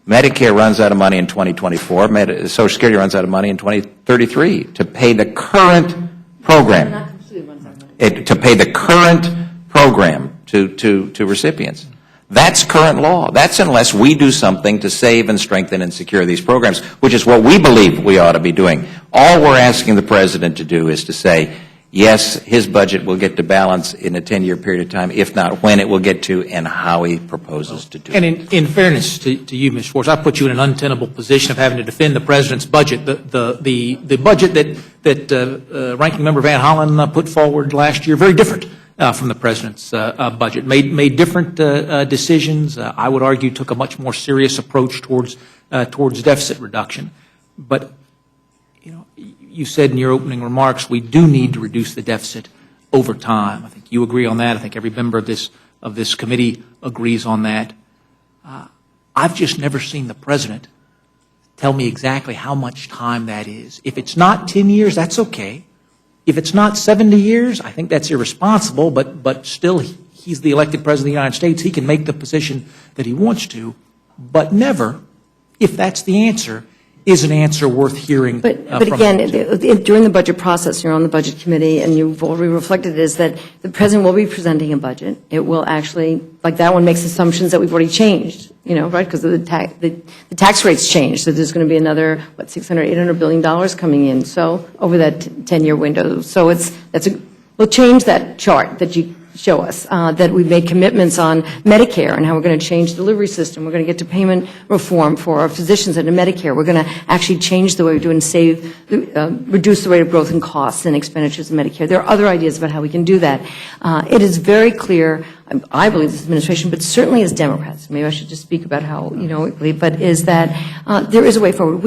Speaker 2: Medicare runs out of money in 2024, Social Security runs out of money in 2033 to pay the current program.
Speaker 3: Not completely runs out of money.
Speaker 2: To pay the current program to recipients. That's current law. That's unless we do something to save and strengthen and secure these programs, which is what we believe we ought to be doing. All we're asking the President to do is to say, yes, his budget will get to balance in a 10-year period of time, if not when it will get to and how he proposes to do it.
Speaker 6: And in fairness to you, Ms. Schwartz, I put you in an untenable position of having to defend the President's budget. The budget that Ranking Member Van Hollen put forward last year, very different from the President's budget. Made different decisions. I would argue took a much more serious approach towards deficit reduction. But you said in your opening remarks, we do need to reduce the deficit over time. I think you agree on that. I think every member of this committee agrees on that. I've just never seen the President tell me exactly how much time that is. If it's not 10 years, that's okay. If it's not 70 years, I think that's irresponsible, but still, he's the elected President of the United States. He can make the position that he wants to, but never, if that's the answer, is an answer worth hearing
Speaker 3: But again, during the budget process, you're on the Budget Committee, and you've already reflected is that the President will be presenting a budget. It will actually, like that one makes assumptions that we've already changed, right, because the tax rates changed. So there's going to be another, $600, $800 billion coming in, so over that 10-year window. So we'll change that chart that you show us, that we've made commitments on Medicare and how we're going to change the delivery system. We're going to get to payment reform for our physicians under Medicare. We're going to actually change the way we do and reduce the rate of growth in costs and expenditures in Medicare. There are other ideas about how we can do that. It is very clear, I believe this administration, but certainly as Democrats, maybe I should just speak about how, but is that there is a way forward.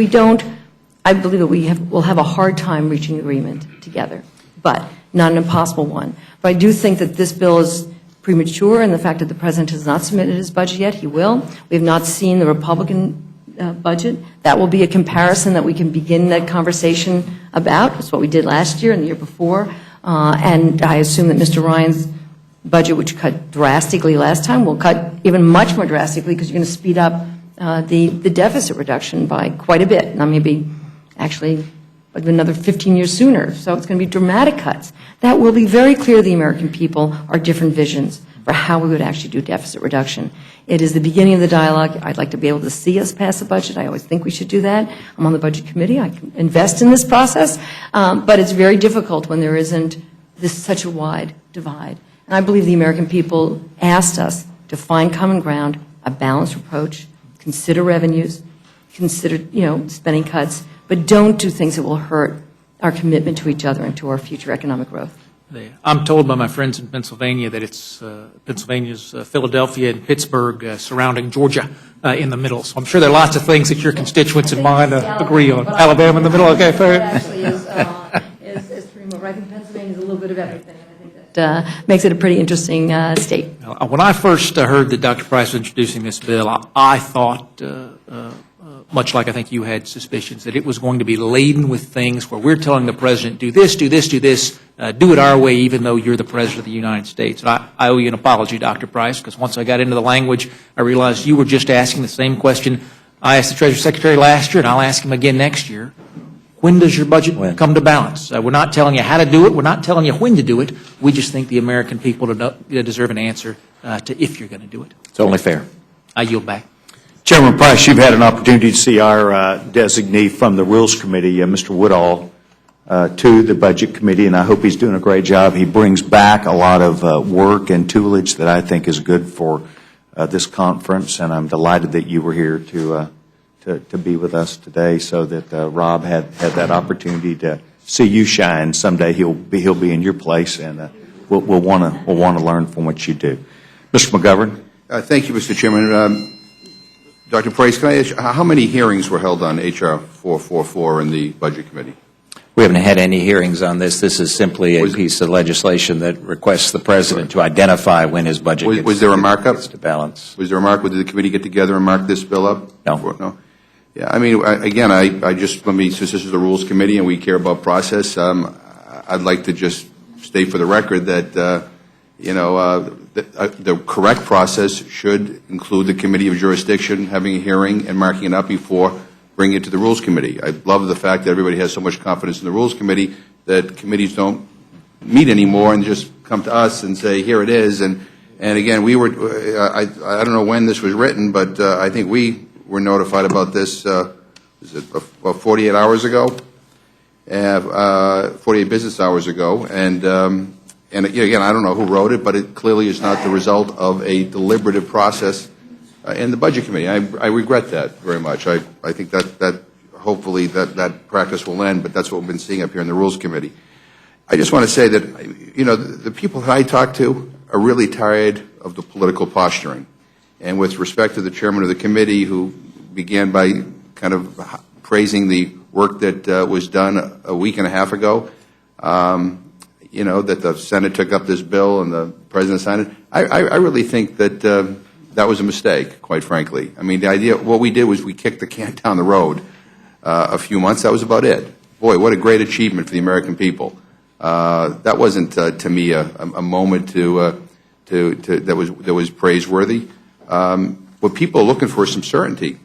Speaker 3: I believe that we'll have a hard time reaching agreement together, but not an impossible one. But I do think that this bill is premature, and the fact that the President has not submitted his budget yet, he will. We have not seen the Republican budget. That will be a comparison that we can begin that conversation about. That's what we did last year and the year before. And I assume that Mr. Ryan's budget, which cut drastically last time, will cut even much more drastically because you're going to speed up the deficit reduction by quite a bit. Now, maybe actually another 15 years sooner. So it's going to be dramatic cuts. That will be very clear to the American people our different visions for how we would actually do deficit reduction. It is the beginning of the dialogue. I'd like to be able to see us pass a budget. I always think we should do that. I'm on the Budget Committee. I can invest in this process. But it's very difficult when there isn't such a wide divide. And I believe the American people asked us to find common ground, a balanced approach, consider revenues, consider, spending cuts, but don't do things that will hurt our commitment to each other and to our future economic growth.
Speaker 6: I'm told by my friends in Pennsylvania that it's Pennsylvania's Philadelphia and Pittsburgh surrounding Georgia in the middle. So I'm sure there are lots of things that your constituents in mine agree on. Alabama in the middle, okay, fair.
Speaker 3: It actually is pretty much, I think Pennsylvania is a little bit of everything. I think that makes it a pretty interesting state.
Speaker 6: When I first heard that Dr. Price was introducing this bill, I thought, much like I think you had suspicions, that it was going to be laden with things where we're telling the President, do this, do this, do this, do it our way, even though you're the President of the United States. And I owe you an apology, Dr. Price, because once I got into the language, I realized you were just asking the same question I asked the Treasury Secretary last year, and I'll ask him again next year. When does your budget come to balance? We're not telling you how to do it. We're not telling you when to do it. We just think the American people deserve an answer to if you're going to do it.
Speaker 2: It's only fair.
Speaker 6: I yield back.
Speaker 1: Chairman Price, you've had an opportunity to see our designee from the Rules Committee, Mr. Woodall, to the Budget Committee, and I hope he's doing a great job. He brings back a lot of work and toolage that I think is good for this conference, and I'm delighted that you were here to be with us today, so that Rob had that opportunity to see you shine. Someday he'll be in your place, and we'll want to learn from what you do. Mr. McGovern.
Speaker 7: Thank you, Mr. Chairman. Dr. Price, can I ask you, how many hearings were held on H.R. 444 in the Budget Committee?
Speaker 2: We haven't had any hearings on this. This is simply a piece of legislation that requests the President to identify when his budget
Speaker 7: was there a markup?
Speaker 2: gets to balance.
Speaker 7: Was there a markup? Did the committee get together and mark this bill up?
Speaker 2: No.
Speaker 7: No? Yeah, I mean, again, since this is the Rules Committee and we care about process, I'd like to just state for the record that, the correct process should include the Committee of Jurisdiction having a hearing and marking it up before bringing it to the Rules Committee. I love the fact that everybody has so much confidence in the Rules Committee that committees don't meet anymore and just come to us and say, here it is. And again, we were, I don't know when this was written, but I think we were notified about this, was it about 48 hours ago? 48 business hours ago. And again, I don't know who wrote it, but it clearly is not the result of a deliberative process in the Budget Committee. I regret that very much. I think that hopefully that practice will end, but that's what we've been seeing up here in the Rules Committee. I just want to say that, the people that I talk to are really tired of the political posturing. And with respect to the chairman of the committee, who began by kind of praising the work that was done a week and a half ago, that the Senate took up this bill and the President signed it, I really think that that was a mistake, quite frankly. I mean, the idea, what we did was we kicked the can down the road a few months. That was about it. Boy, what a great achievement for the American people. That wasn't, to me, a moment that was praiseworthy. What people are looking for is some certainty.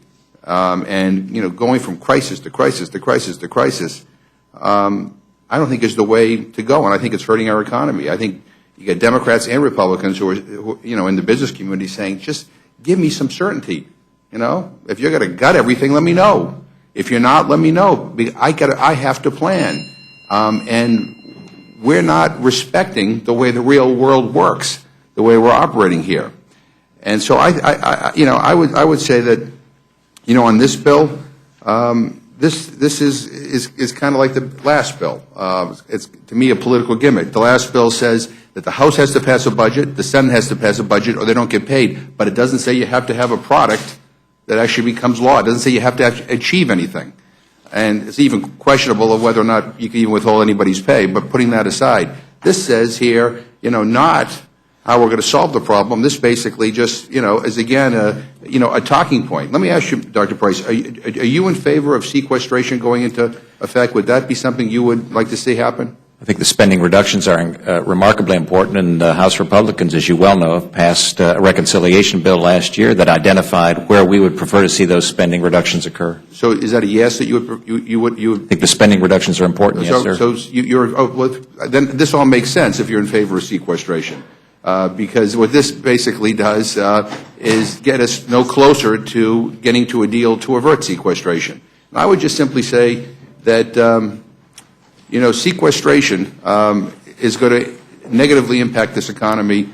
Speaker 7: And, going from crisis to crisis to crisis to crisis, I don't think is the way to go, and I think it's hurting our economy. I think you get Democrats and Republicans who are, in the business community saying, just give me some certainty. If you're going to gut everything, let me know. If you're not, let me know. I have to plan. And we're not respecting the way the real world works, the way we're operating here. And so I would say that, on this bill, this is kind of like the last bill. It's, to me, a political gimmick. The last bill says that the House has to pass a budget, the Senate has to pass a budget, or they don't get paid. But it doesn't say you have to have a product that actually becomes law. It doesn't say you have to achieve anything. And it's even questionable of whether or not you can even withhold anybody's pay. But putting that aside, this says here, not how we're going to solve the problem. This basically just, is again a talking point. Let me ask you, Dr. Price, are you in favor of sequestration going into effect? Would that be something you would like to see happen?
Speaker 2: I think the spending reductions are remarkably important, and House Republicans, as you well know, have passed a reconciliation bill last year that identified where we would prefer to see those spending reductions occur.
Speaker 7: So is that a yes that you would?
Speaker 2: I think the spending reductions are important, yes, sir.
Speaker 7: So then this all makes sense if you're in favor of sequestration. Because what this basically does is get us no closer to getting to a deal to avert sequestration. And I would just simply say that, sequestration is going to negatively impact this economy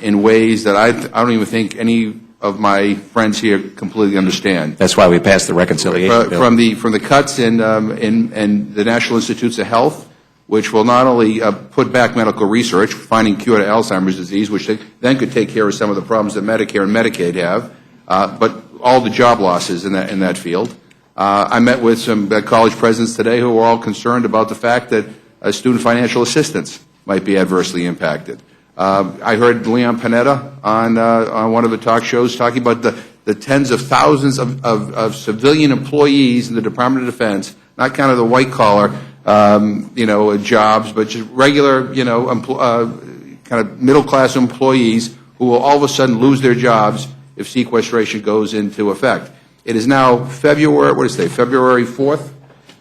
Speaker 7: in ways that I don't even think any of my friends here completely understand.
Speaker 2: That's why we passed the reconciliation bill.
Speaker 7: From the cuts in the National Institutes of Health, which will not only put back medical research, finding cure to Alzheimer's disease, which then could take care of some of the problems that Medicare and Medicaid have, but all the job losses in that field. I met with some college presidents today who were all concerned about the fact that student financial assistance might be adversely impacted. I heard Leon Panetta on one of the talk shows talking about the tens of thousands of civilian employees in the Department of Defense, not kind of the white-collar jobs, but just regular, kind of middle-class employees who will all of a sudden lose their jobs if sequestration goes into effect. It is now February 4th.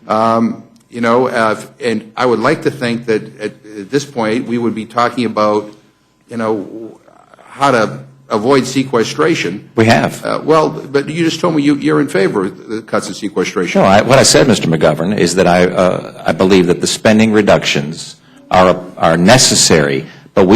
Speaker 7: And I would like to think that at this point we would be talking about, how to avoid sequestration.
Speaker 2: We have.
Speaker 7: But you just told me you're in favor of the cuts in sequestration.
Speaker 2: No, what I said, Mr. McGovern, is that I believe that the spending reductions are necessary, but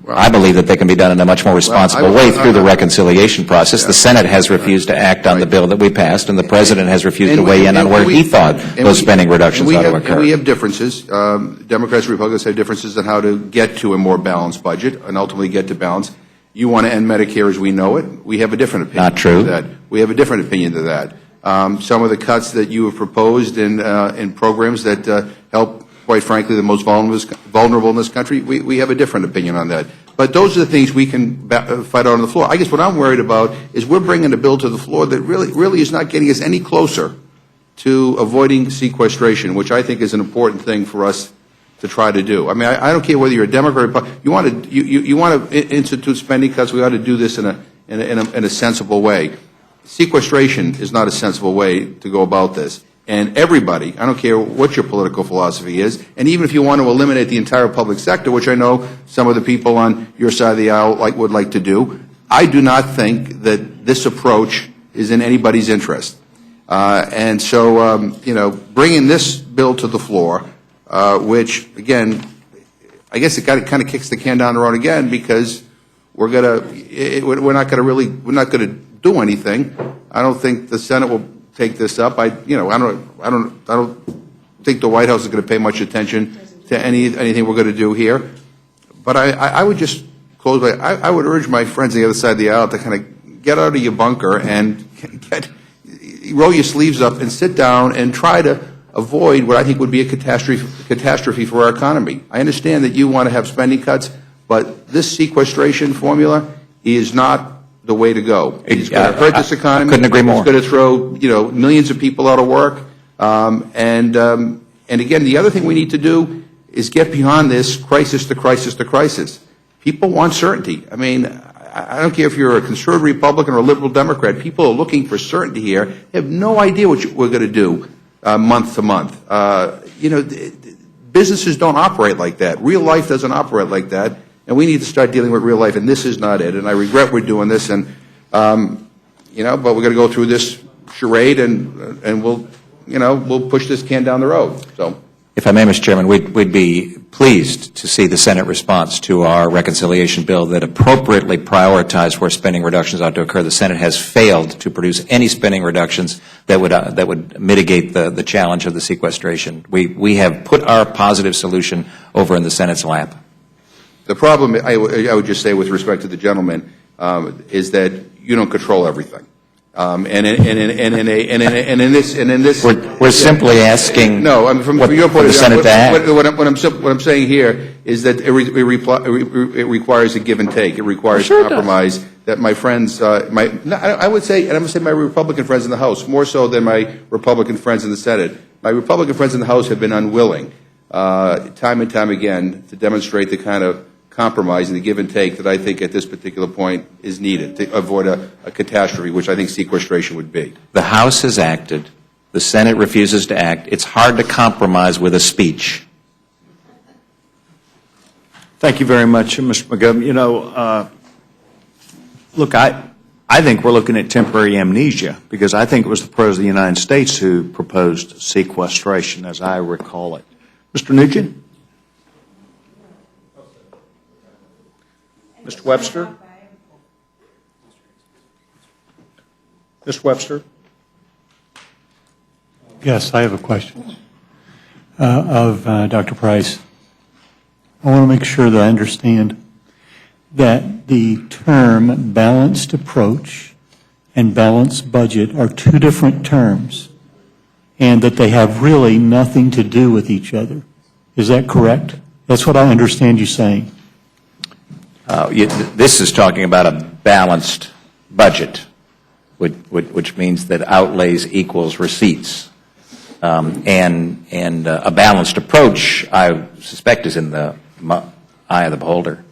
Speaker 2: I believe that they can be done in a much more responsible way through the reconciliation process. The Senate has refused to act on the bill that we passed, and the President has refused to weigh in on where he thought those spending reductions ought to occur.
Speaker 7: And we have differences. Democrats and Republicans have differences on how to get to a more balanced budget and ultimately get to balance. You want to end Medicare as we know it. We have a different opinion.
Speaker 2: Not true.
Speaker 7: To that. We have a different opinion to that. Some of the cuts that you have proposed in programs that help, quite frankly, the most vulnerable in this country, we have a different opinion on that. But those are the things we can fight out on the floor. I guess what I'm worried about is we're bringing a bill to the floor that really is not getting us any closer to avoiding sequestration, which I think is an important thing for us to try to do. I mean, I don't care whether you're a Democrat or Republican. You want to institute spending cuts. We ought to do this in a sensible way. Sequestration is not a sensible way to go about this. And everybody, I don't care what your political philosophy is, and even if you want to eliminate the entire public sector, which I know some of the people on your side of the aisle would like to do, I do not think that this approach is in anybody's interest. And so, bringing this bill to the floor, which, again, I guess it kind of kicks the can down the road again because we're not going to do anything. I don't think the Senate will take this up. I don't think the White House is going to pay much attention to anything we're going to do here. But I would just close by, I would urge my friends on the other side of the aisle to kind of get out of your bunker and roll your sleeves up and sit down and try to avoid what I think would be a catastrophe for our economy. I understand that you want to have spending cuts, but this sequestration formula is not the way to go. It's going to hurt this economy.
Speaker 2: I couldn't agree more.
Speaker 7: It's going to throw millions of people out of work. And again, the other thing we need to do is get beyond this crisis to crisis to crisis. People want certainty. I mean, I don't care if you're a conservative Republican or a liberal Democrat. People are looking for certainty here. They have no idea what we're going to do month to month. Businesses don't operate like that. Real life doesn't operate like that. And we need to start dealing with real life, and this is not it. And I regret we're doing this, but we're going to go through this charade, and we'll push this can down the road. So,
Speaker 2: if I may, Mr. Chairman, we'd be pleased to see the Senate response to our reconciliation bill that appropriately prioritized where spending reductions ought to occur. The Senate has failed to produce any spending reductions that would mitigate the challenge of the sequestration. We have put our positive solution over in the Senate's lap.
Speaker 7: The problem, I would just say with respect to the gentleman, is that you don't control everything. And in this,
Speaker 2: we're simply asking.
Speaker 7: No, I mean, from your point of
Speaker 2: view,
Speaker 7: what I'm saying here is that it requires a give and take. It requires compromise. That my friends, I would say, and I'm going to say my Republican friends in the House, more so than my Republican friends in the Senate. My Republican friends in the House have been unwilling, time and time again, to demonstrate the kind of compromise and the give and take that I think at this particular point is needed to avoid a catastrophe, which I think sequestration would be.
Speaker 2: The House has acted. The Senate refuses to act. It's hard to compromise with a speech.
Speaker 1: Thank you very much, Mr. McGovern. Look, I think we're looking at temporary amnesia because I think it was the President of the United States who proposed sequestration, as I recall it. Mr. Nugent? Mr. Webster? Mr. Webster?
Speaker 8: Yes, I have a question of Dr. Price. I want to make sure that I understand that the term balanced approach and balanced budget are two different terms and that they have really nothing to do with each other. Is that correct? That's what I understand you saying.
Speaker 2: This is talking about a balanced budget, which means that outlays equals receipts. and a balanced approach, I suspect, is in the eye of the beholder.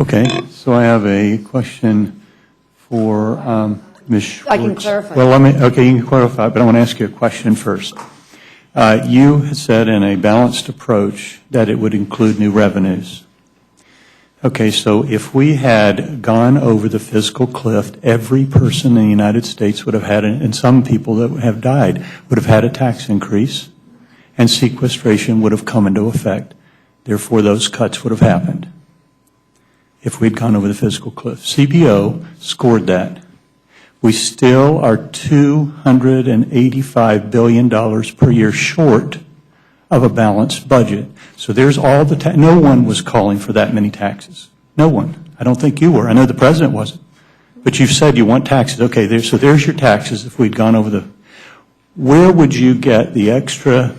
Speaker 8: Okay, so I have a question for Ms. Schwartz.
Speaker 3: I can clarify.
Speaker 8: Well, okay, you can clarify, but I want to ask you a question first. You said in a balanced approach that it would include new revenues. Okay, so if we had gone over the fiscal cliff, every person in the United States would have had, and some people that have died, would have had a tax increase, and sequestration would have come into effect. Therefore, those cuts would have happened if we'd gone over the fiscal cliff. CBO scored that. We still are $285 billion per year short of a balanced budget. So there's all the no one was calling for that many taxes. No one. I don't think you were. I know the president wasn't. But you've said you want taxes. Okay, so there's your taxes if we'd gone over the... Where would you get the extra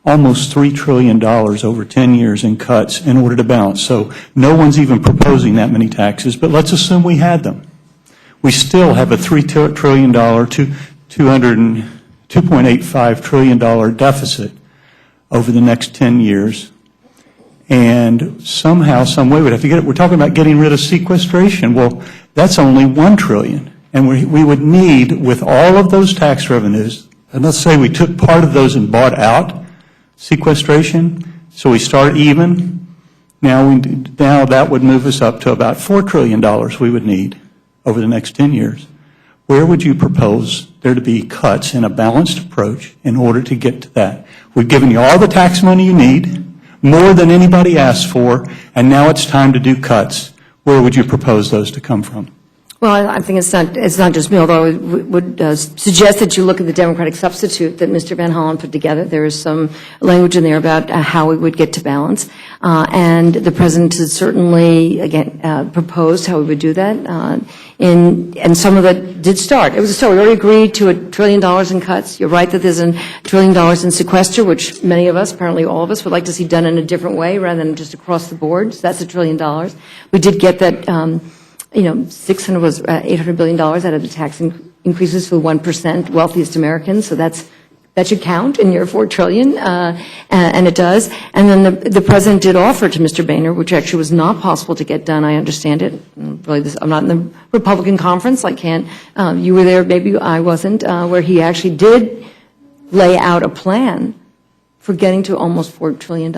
Speaker 8: almost $3 trillion over 10 years in cuts in order to balance? So no one's even proposing that many taxes, but let's assume we had them. We still have a $3 trillion, $2.85 trillion deficit over the next 10 years. And somehow, some way, we'd have to get it. We're talking about getting rid of sequestration. Well, that's only $1 trillion. And we would need, with all of those tax revenues, and let's say we took part of those and bought out sequestration, so we start even. Now that would move us up to about $4 trillion we would need over the next 10 years. Where would you propose there to be cuts in a balanced approach in order to get to that? We've given you all the tax money you need, more than anybody asked for, and now it's time to do cuts. Where would you propose those to come from?
Speaker 3: Well, I think it's not just me, although I would suggest that you look at the Democratic substitute that Mr. Van Hollen put together. There is some language in there about how we would get to balance. And the President has certainly, again, proposed how we would do that. And some of it did start. It was a start. We already agreed to $1 trillion in cuts. You're right that there's $1 trillion in sequester, which many of us, apparently all of us, would like to see done in a different way rather than just across the board. So that's $1 trillion. We did get that, $800 billion out of the tax increases for the 1% wealthiest Americans. So that should count in your $4 trillion, and it does. And then the President did offer to Mr. Boehner, which actually was not possible to get done, I understand it. Really, I'm not in the Republican conference. I can't. You were there, maybe I wasn't, where he actually did lay out a plan for getting to almost $4 trillion.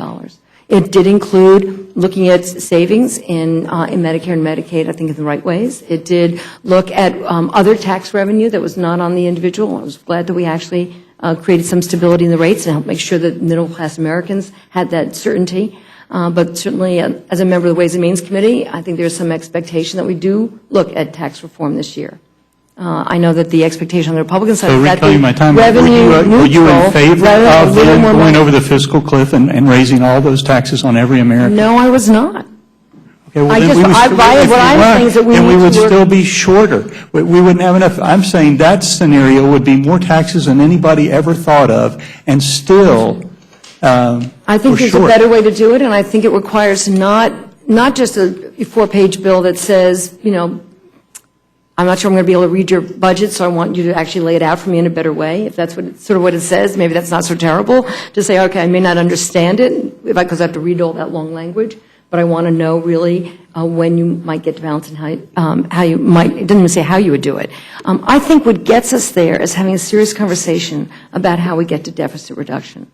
Speaker 3: It did include looking at savings in Medicare and Medicaid, I think, in the right ways. It did look at other tax revenue that was not on the individual. I was glad that we actually created some stability in the rates and helped make sure that middle-class Americans had that certainty. But certainly, as a member of the Ways and Means Committee, I think there's some expectation that we do look at tax reform this year. I know that the expectation on the Republican side is that the revenue neutral.
Speaker 8: Were you in favor of going over the fiscal cliff and raising all those taxes on every American?
Speaker 3: No, I was not.
Speaker 8: Okay, well,
Speaker 3: What I'm saying is that we
Speaker 8: would still be shorter. We wouldn't have enough. I'm saying that scenario would be more taxes than anybody ever thought of, and still
Speaker 3: I think there's a better way to do it, and I think it requires not just a 4-page bill that says, I'm not sure I'm going to be able to read your budget, so I want you to actually lay it out for me in a better way. If that's what it says, maybe that's not so terrible. To say, okay, I may not understand it because I have to read all that long language, but I want to know really when you might get to balance and how you might. It doesn't even say how you would do it. I think what gets us there is having a serious conversation about how we get to deficit reduction.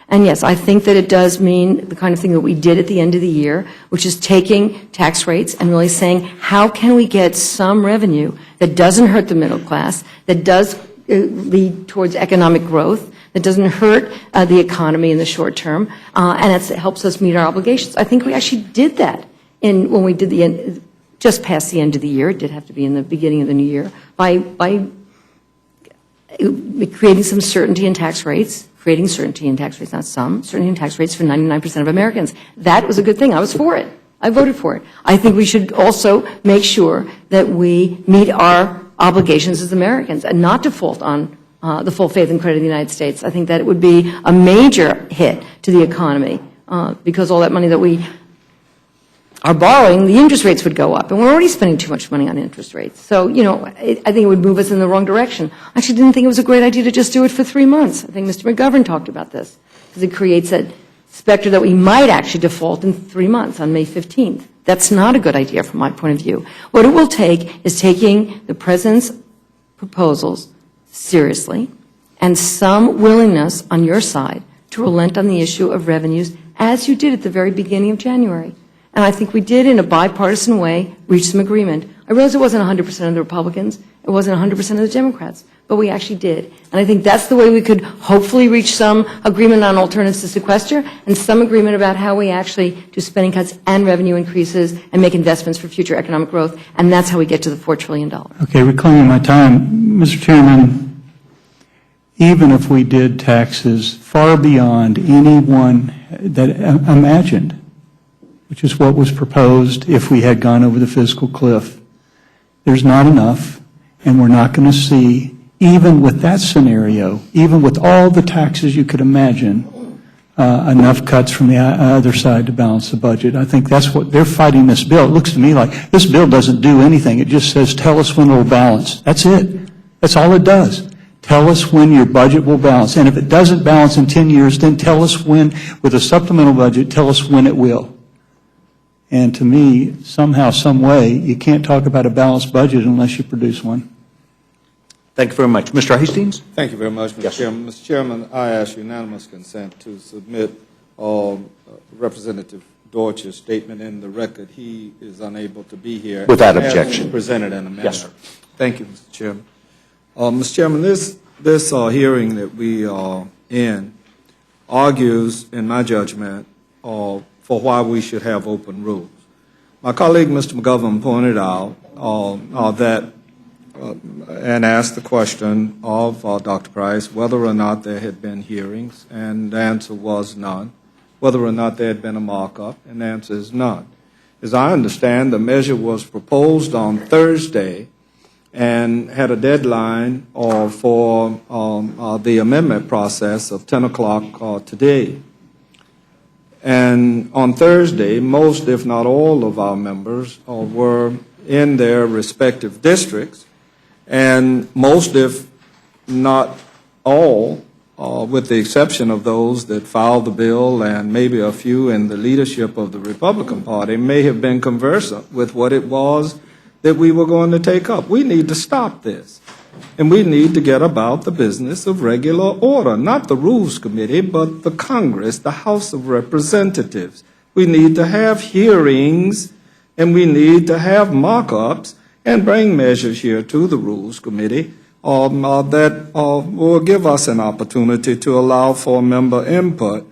Speaker 3: And yes, I think that it does mean the kind of thing that we did at the end of the year, which is taking tax rates and really saying, how can we get some revenue that doesn't hurt the middle class, that does lead towards economic growth, that doesn't hurt the economy in the short term, and it helps us meet our obligations. I think we actually did that when we did just past the end of the year. It did have to be in the beginning of the new year, by creating some certainty in tax rates. Creating certainty in tax rates, not some, certainty in tax rates for 99% of Americans. That was a good thing. I was for it. I voted for it. I think we should also make sure that we meet our obligations as Americans and not default on the full faith and credit of the United States. I think that it would be a major hit to the economy because all that money that we our borrowing, the interest rates would go up, and we're already spending too much money on interest rates. So, I think it would move us in the wrong direction. I actually didn't think it was a great idea to just do it for 3 months. I think Mr. McGovern talked about this, because it creates a specter that we might actually default in 3 months on May 15th. That's not a good idea from my point of view. What it will take is taking the President's proposals seriously and some willingness on your side to relent on the issue of revenues, as you did at the very beginning of January. And I think we did, in a bipartisan way, reach some agreement. I realize it wasn't 100% of the Republicans, it wasn't 100% of the Democrats, but we actually did. And I think that's the way we could hopefully reach some agreement on alternatives to sequester and some agreement about how we actually do spending cuts and revenue increases and make investments for future economic growth, and that's how we get to the $4 trillion.
Speaker 8: Okay, reclaiming my time. Mr. Chairman, even if we did taxes far beyond anyone that imagined, which is what was proposed if we had gone over the fiscal cliff, there's not enough, and we're not going to see, even with that scenario, even with all the taxes you could imagine, enough cuts from the other side to balance the budget. I think that's what they're fighting this bill. It looks to me like this bill doesn't do anything. It just says, tell us when it will balance. That's it. That's all it does. Tell us when your budget will balance. And if it doesn't balance in 10 years, then tell us when, with a supplemental budget, tell us when it will. And to me, somehow, some way, you can't talk about a balanced budget unless you produce one.
Speaker 1: Thank you very much. Mr. Hastings?
Speaker 9: Thank you very much, Mr.
Speaker 1: Yes.
Speaker 9: Chairman. Mr. Chairman, I ask unanimous consent to submit Representative Deutsch's statement in the record. He is unable to be here.
Speaker 1: Without
Speaker 9: As
Speaker 1: objection.
Speaker 9: presented in a minute.
Speaker 1: Yes, sir.
Speaker 9: Thank you, Mr. Chairman. Mr. Chairman, this hearing that we are in argues, in my judgment, for why we should have open rules. My colleague, Mr. McGovern, pointed out that and asked the question of Dr. Price whether or not there had been hearings, and the answer was none. Whether or not there had been a markup, and the answer is none. As I understand, the measure was proposed on Thursday and had a deadline for the amendment process of 10 o'clock today. And on Thursday, most, if not all, of our members were in their respective districts, and most, if not all, with the exception of those that filed the bill and maybe a few in the leadership of the Republican Party, may have been conversant with what it was that we were going to take up. We need to stop this. And we need to get about the business of regular order, not the Rules Committee, but the Congress, the House of Representatives. We need to have hearings, and we need to have markups and bring measures here to the Rules Committee that will give us an opportunity to allow for member input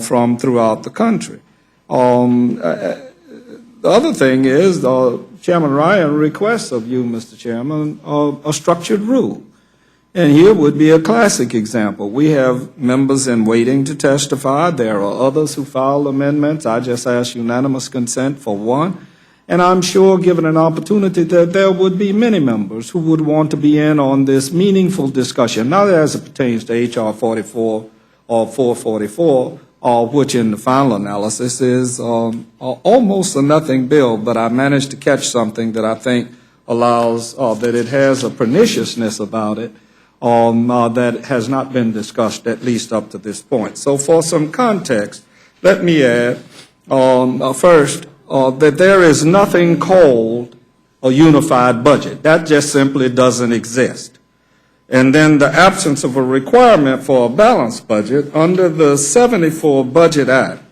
Speaker 9: from throughout the country. The other thing is, Chairman Ryan requests of you, Mr. Chairman, a structured rule. And here would be a classic example. We have members in waiting to testify. There are others who filed amendments. I just asked unanimous consent for one. And I'm sure, given an opportunity, that there would be many members who would want to be in on this meaningful discussion, not as it pertains to H.R. 44 or 444, which in the final analysis is almost a nothing bill, but I managed to catch something that I think allows, that it has a perniciousness about it that has not been discussed, at least up to this point. So for some context, let me add first that there is nothing called a unified budget. That just simply doesn't exist. And then the absence of a requirement for a balanced budget under the 74 Budget Act,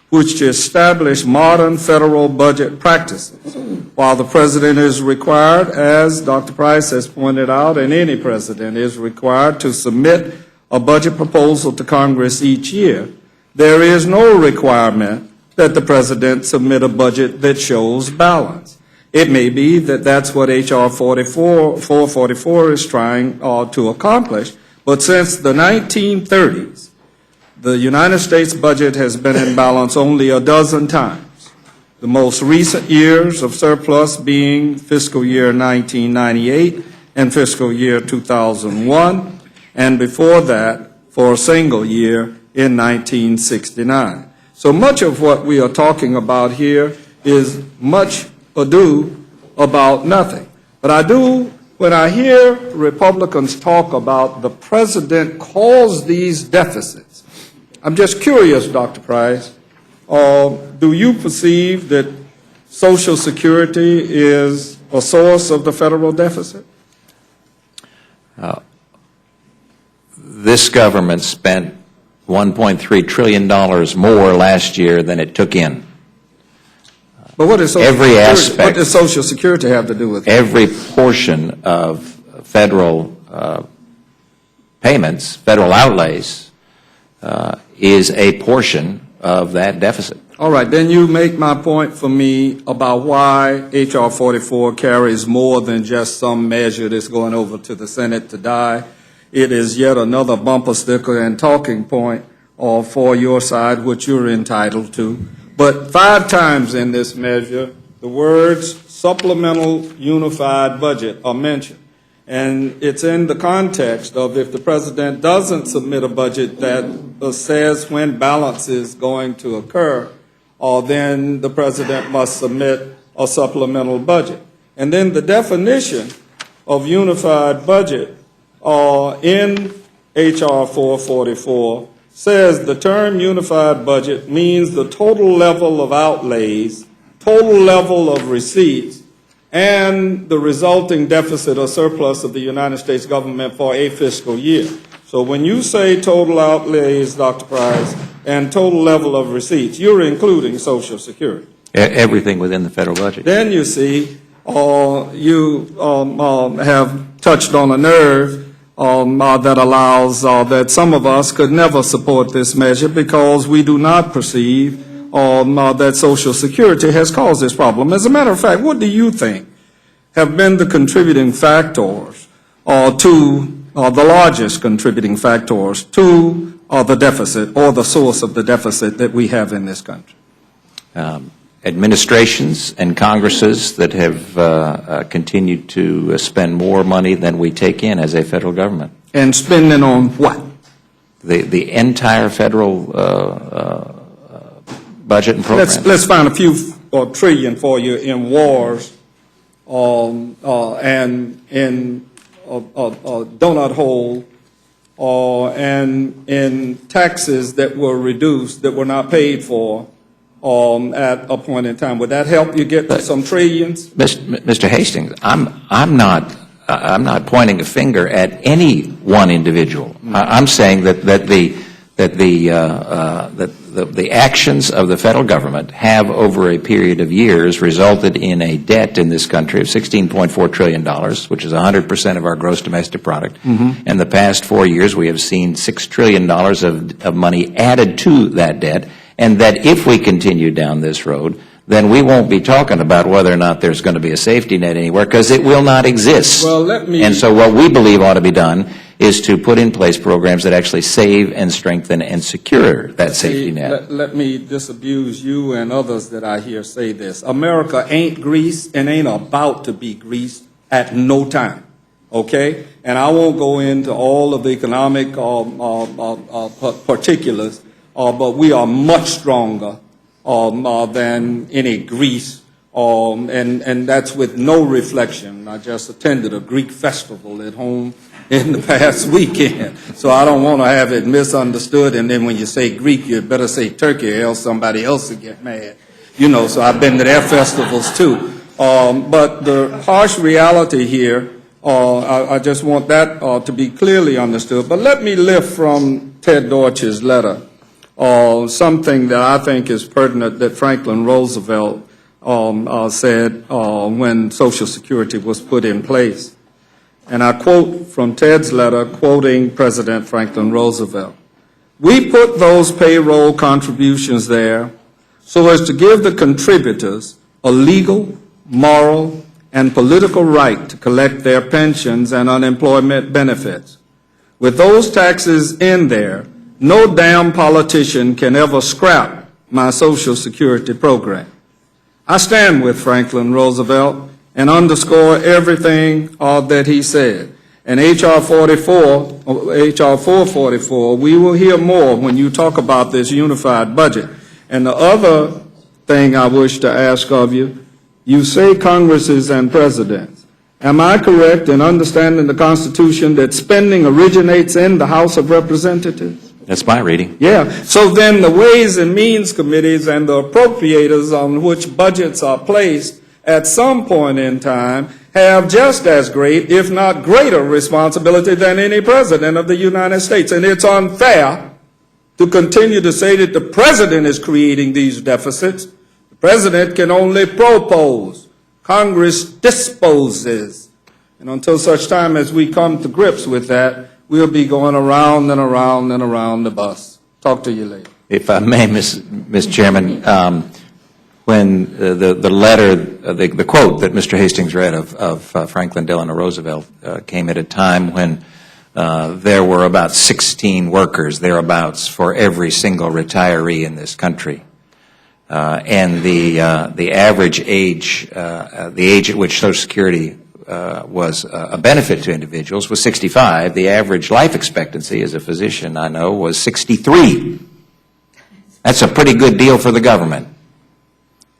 Speaker 9: which established modern federal budget practices. While the President is required, as Dr. Price has pointed out, and any President is required to submit a budget proposal to Congress each year, there is no requirement that the President submit a budget that shows balance. It may be that that's what H.R. 444 is trying to accomplish, but since the 1930s, the United States budget has been in balance only a dozen times. The most recent years of surplus being fiscal year 1998 and fiscal year 2001, and before that for a single year in 1969. So much of what we are talking about here is much ado about nothing. But I do, when I hear Republicans talk about the president caused these deficits, I'm just curious, Dr. Price, do you perceive that Social Security is a source of the federal deficit?
Speaker 2: This government spent $1.3 trillion more last year than it took in.
Speaker 9: But what does Social Security have to do with it?
Speaker 2: Every portion of federal payments, federal outlays, is a portion of that deficit.
Speaker 9: All right, then you make my point for me about why H.R. 44 carries more than just some measure that's going over to the Senate to die. It is yet another bumper sticker and talking point for your side, which you're entitled to. But 5 times in this measure, the words supplemental unified budget are mentioned. And it's in the context of if the president doesn't submit a budget that says when balance is going to occur, then the president must submit a supplemental budget. And then the definition of unified budget in H.R. 444 says the term unified budget means the total level of outlays, total level of receipts, and the resulting deficit or surplus of the United States government for a fiscal year. So when you say total outlays, Dr. Price, and total level of receipts, you're including Social Security.
Speaker 2: Everything within the federal budget.
Speaker 9: Then you see, you have touched on a nerve that allows that some of us could never support this measure because we do not perceive that Social Security has caused this problem. As a matter of fact, what do you think have been the contributing factors to the largest contributing factors to the deficit or the source of the deficit that we have in this country?
Speaker 2: Administrations and Congresses that have continued to spend more money than we take in as a federal government.
Speaker 9: And spending on what?
Speaker 2: The entire federal budget and programs.
Speaker 9: Let's find a few trillion for you in wars and in donut hole and in taxes that were reduced, that were not paid for at a point in time. Would that help you get to some trillions?
Speaker 2: Mr. Hastings, I'm not pointing a finger at any one individual. I'm saying that the actions of the federal government have, over a period of years, resulted in a debt in this country of $16.4 trillion, which is 100% of our gross domestic product. In the past 4 years, we have seen $6 trillion of money added to that debt, and that if we continue down this road, then we won't be talking about whether or not there's going to be a safety net anywhere, because it will not exist.
Speaker 9: Well,
Speaker 2: and so what we believe ought to be done is to put in place programs that actually save and strengthen and secure that safety net.
Speaker 9: Let me disabuse you and others that I hear say this. America ain't Greece and ain't about to be Greece at no time, okay? And I won't go into all of the economic particulars, but we are much stronger than any Greece, and that's with no reflection. I just attended a Greek festival at home in the past weekend, so I don't want to have it misunderstood, and then when you say Greek, you better say Turkey, or else somebody else will get mad. You know, so I've been to their festivals too. But the harsh reality here, I just want that to be clearly understood. But let me lift from Ted Deutsch's letter something that I think is pertinent that Franklin Roosevelt said when Social Security was put in place. And I quote from Ted's letter, quoting President Franklin Roosevelt. "We put those payroll contributions there so as to give the contributors a legal, moral, and political right to collect their pensions and unemployment benefits. With those taxes in there, no damn politician can ever scrap my Social Security program." I stand with Franklin Roosevelt and underscore everything that he said. And H.R. 444, we will hear more when you talk about this unified budget. And the other thing I wish to ask of you. You say Congresses and presidents. Am I correct in understanding the Constitution that spending originates in the House of Representatives?
Speaker 2: That's my reading.
Speaker 9: Yeah. So then the Ways and Means Committees and the appropriators on which budgets are placed at some point in time have just as great, if not greater, responsibility than any president of the United States. And it's unfair to continue to say that the president is creating these deficits. The president can only propose. Congress disposes. And until such time as we come to grips with that, we'll be going around and around and around the bus. Talk to you later.
Speaker 2: If I may, Mr. Chairman, when the letter, the quote that Mr. Hastings read of Franklin Delano Roosevelt came at a time when there were about 16 workers, thereabouts, for every single retiree in this country. And the average age, the age at which Social Security was a benefit to individuals was 65. The average life expectancy as a physician, I know, was 63. That's a pretty good deal for the government.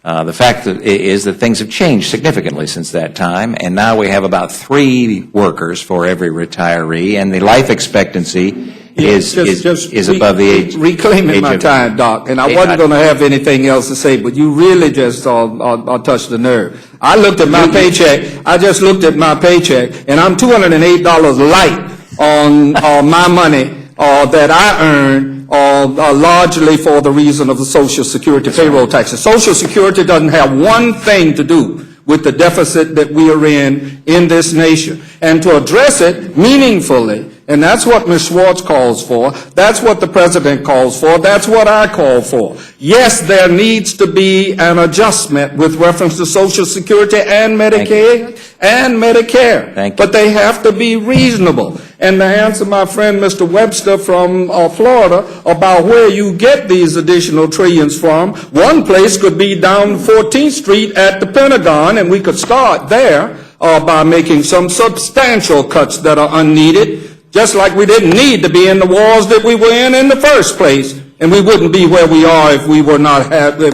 Speaker 2: The fact is that things have changed significantly since that time, and now we have about 3 workers for every retiree, and the life expectancy is above the age.
Speaker 9: Reclaiming my time, Doc, and I wasn't going to have anything else to say, but you really just touched the nerve. I looked at my paycheck. I just looked at my paycheck, and I'm $208 light on my money that I earn largely for the reason of the Social Security payroll taxes. Social Security doesn't have one thing to do with the deficit that we are in this nation. And to address it meaningfully, and that's what Ms. Schwartz calls for, that's what the President calls for, that's what I call for. Yes, there needs to be an adjustment with reference to Social Security and Medicaid and Medicare. But they have to be reasonable. And to answer my friend Mr. Webster from Florida about where you get these additional trillions from, one place could be down 14th Street at the Pentagon, and we could start there by making some substantial cuts that are unneeded, just like we didn't need to be in the wars that we were in the first place, and we wouldn't be where we are if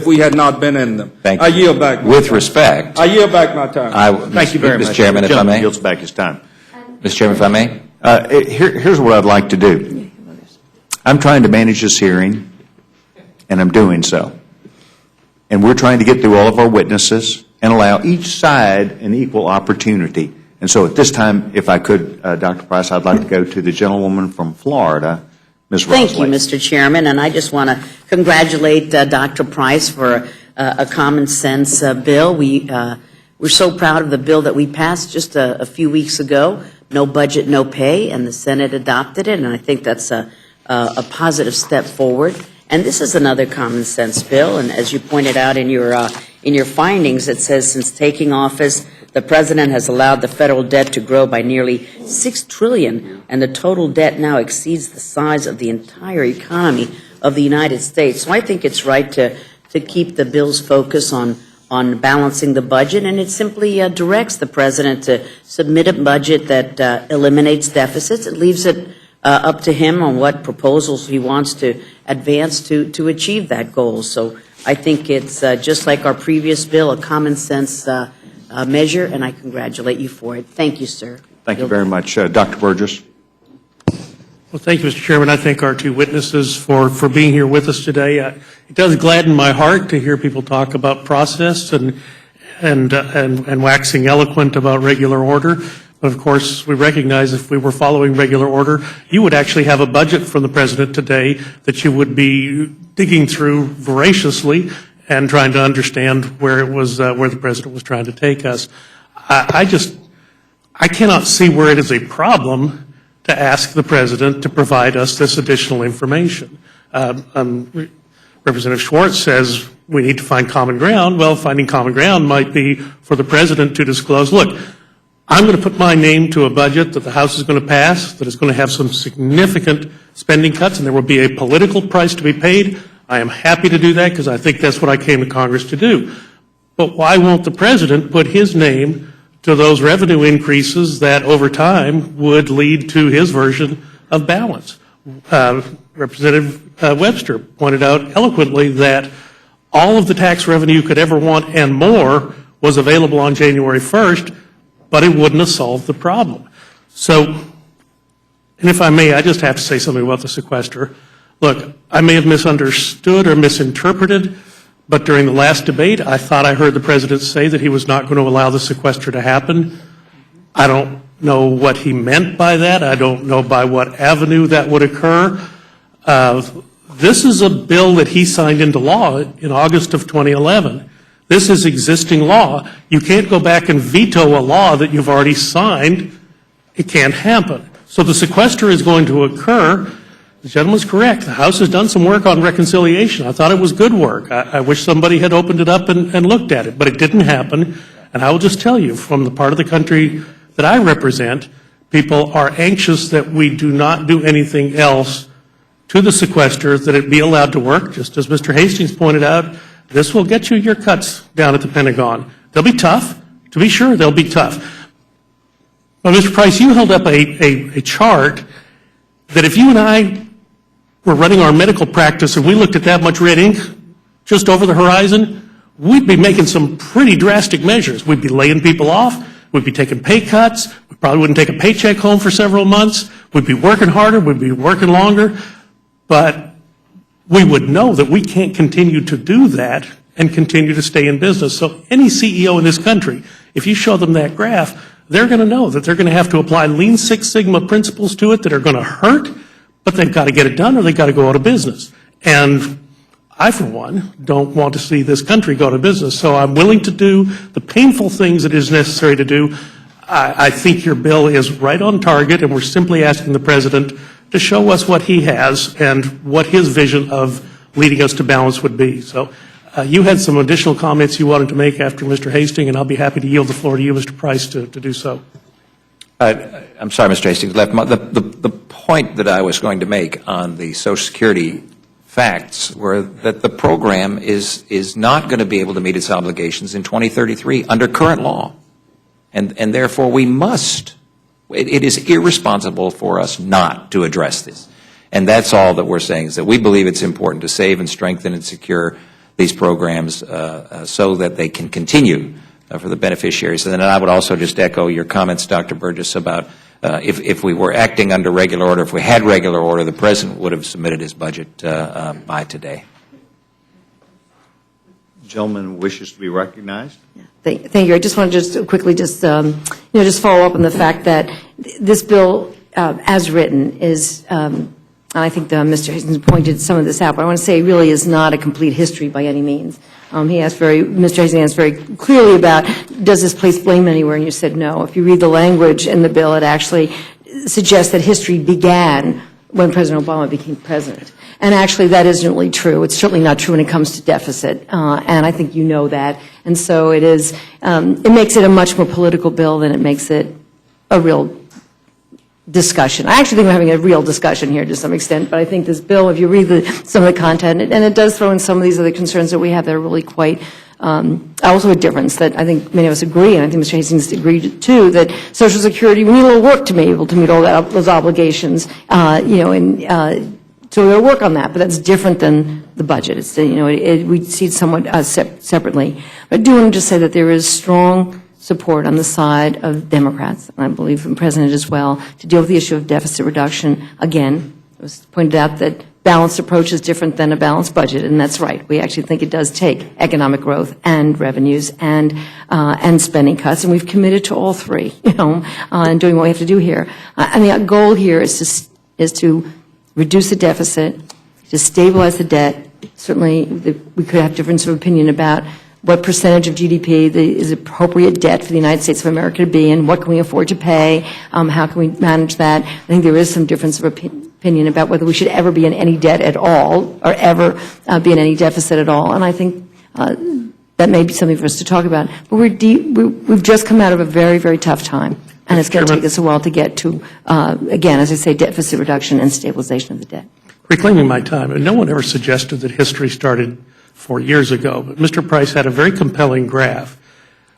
Speaker 9: we had not been in them.
Speaker 2: Thank you.
Speaker 9: I yield back.
Speaker 2: With respect,
Speaker 9: I yield back my time.
Speaker 2: Thank you very much, Mr. Chairman. If I may,
Speaker 1: yields back his time.
Speaker 2: Mr. Chairman, if I may.
Speaker 1: Here's what I'd like to do. I'm trying to manage this hearing, and I'm doing so. And we're trying to get through all of our witnesses and allow each side an equal opportunity. And so at this time, if I could, Dr. Price, I'd like to go to the gentlewoman from Florida, Ms. Rosley.
Speaker 10: Thank you, Mr. Chairman, and I just want to congratulate Dr. Price for a common sense bill. We're so proud of the bill that we passed just a few weeks ago, no budget, no pay, and the Senate adopted it, and I think that's a positive step forward. And this is another common sense bill, and as you pointed out in your findings, it says since taking office, the President has allowed the federal debt to grow by nearly $6 trillion, and the total debt now exceeds the size of the entire economy of the United States. So I think it's right to keep the bill's focus on balancing the budget, and it simply directs the President to submit a budget that eliminates deficits. It leaves it up to him on what proposals he wants to advance to achieve that goal. So I think it's just like our previous bill, a common sense measure, and I congratulate you for it. Thank you, sir.
Speaker 1: Thank you very much. Dr. Burgess.
Speaker 11: Well, thank you, Mr. Chairman. I thank our 2 witnesses for being here with us today. It does gladden my heart to hear people talk about process and waxing eloquent about regular order. But of course, we recognize if we were following regular order, you would actually have a budget from the President today that you would be digging through voraciously and trying to understand where the President was trying to take us. I cannot see where it is a problem to ask the President to provide us this additional information. Representative Schwartz says we need to find common ground. Well, finding common ground might be for the President to disclose, look, I'm going to put my name to a budget that the House is going to pass, that is going to have some significant spending cuts, and there will be a political price to be paid. I am happy to do that because I think that's what I came to Congress to do. But why won't the President put his name to those revenue increases that over time would lead to his version of balance? Representative Webster pointed out eloquently that all of the tax revenue you could ever want and more was available on January 1st, but it wouldn't have solved the problem. So, and if I may, I just have to say something about the sequester. Look, I may have misunderstood or misinterpreted, but during the last debate, I thought I heard the President say that he was not going to allow the sequester to happen. I don't know what he meant by that. I don't know by what avenue that would occur. This is a bill that he signed into law in August of 2011. This is existing law. You can't go back and veto a law that you've already signed. It can't happen. So the sequester is going to occur. The gentleman's correct. The House has done some work on reconciliation. I thought it was good work. I wish somebody had opened it up and looked at it, but it didn't happen. And I will just tell you, from the part of the country that I represent, people are anxious that we do not do anything else to the sequester, that it be allowed to work. Just as Mr. Hastings pointed out, this will get you your cuts down at the Pentagon. They'll be tough. To be sure, they'll be tough. But Mr. Price, you held up a chart that if you and I were running our medical practice and we looked at that much red ink just over the horizon, we'd be making some pretty drastic measures. We'd be laying people off. We'd be taking pay cuts. We probably wouldn't take a paycheck home for several months. We'd be working harder. We'd be working longer. But we would know that we can't continue to do that and continue to stay in business. So any CEO in this country, if you show them that graph, they're going to know that they're going to have to apply Lean Six Sigma principles to it that are going to hurt, but they've got to get it done or they've got to go out of business. And I, for one, don't want to see this country go to business. So I'm willing to do the painful things that is necessary to do. I think your bill is right on target, and we're simply asking the President to show us what he has and what his vision of leading us to balance would be. So you had some additional comments you wanted to make after Mr. Hastings, and I'll be happy to yield the floor to you, Mr. Price, to do so.
Speaker 2: I'm sorry, Mr. Hastings. The point that I was going to make on the Social Security facts were that the program is not going to be able to meet its obligations in 2033 under current law. And therefore, we must. It is irresponsible for us not to address this. And that's all that we're saying, is that we believe it's important to save and strengthen and secure these programs so that they can continue for the beneficiaries. And then I would also just echo your comments, Dr. Burgess, about if we were acting under regular order, if we had regular order, the President would have submitted his budget by today.
Speaker 1: The gentleman wishes to be recognized.
Speaker 3: Thank you. I just want to just quickly just follow up on the fact that this bill, as written, is, and I think Mr. Hastings pointed some of this out, but I want to say it really is not a complete history by any means. Mr. Hastings asked very clearly about, does this place blame anywhere? And you said no. If you read the language in the bill, it actually suggests that history began when President Obama became president. And actually, that isn't really true. It's certainly not true when it comes to deficit, and I think you know that. And so it is. It makes it a much more political bill than it makes it a real discussion. I actually think we're having a real discussion here to some extent, but I think this bill, if you read some of the content, and it does throw in some of these other concerns that we have that are really quite also a difference that I think many of us agree, and I think Mr. Hastings agreed too, that Social Security, we need a little work to be able to meet all those obligations, so we'll work on that, but that's different than the budget. It's, we see it somewhat separately. But I do want to just say that there is strong support on the side of Democrats, and I believe from the President as well, to deal with the issue of deficit reduction. Again, it was pointed out that balanced approach is different than a balanced budget, and that's right. We actually think it does take economic growth and revenues and spending cuts, and we've committed to all three, and doing what we have to do here. And the goal here is to reduce the deficit, to stabilize the debt. Certainly, we could have difference of opinion about what percentage of GDP is appropriate debt for the United States of America to be in, what can we afford to pay, how can we manage that. I think there is some difference of opinion about whether we should ever be in any debt at all or ever be in any deficit at all. And I think that may be something for us to talk about. But we've just come out of a very, very tough time. And it's going to take us a while to get to, again, as I say, deficit reduction and stabilization of the debt.
Speaker 11: Reclaiming my time, and no one ever suggested that history started 4 years ago, but Mr. Price had a very compelling graph.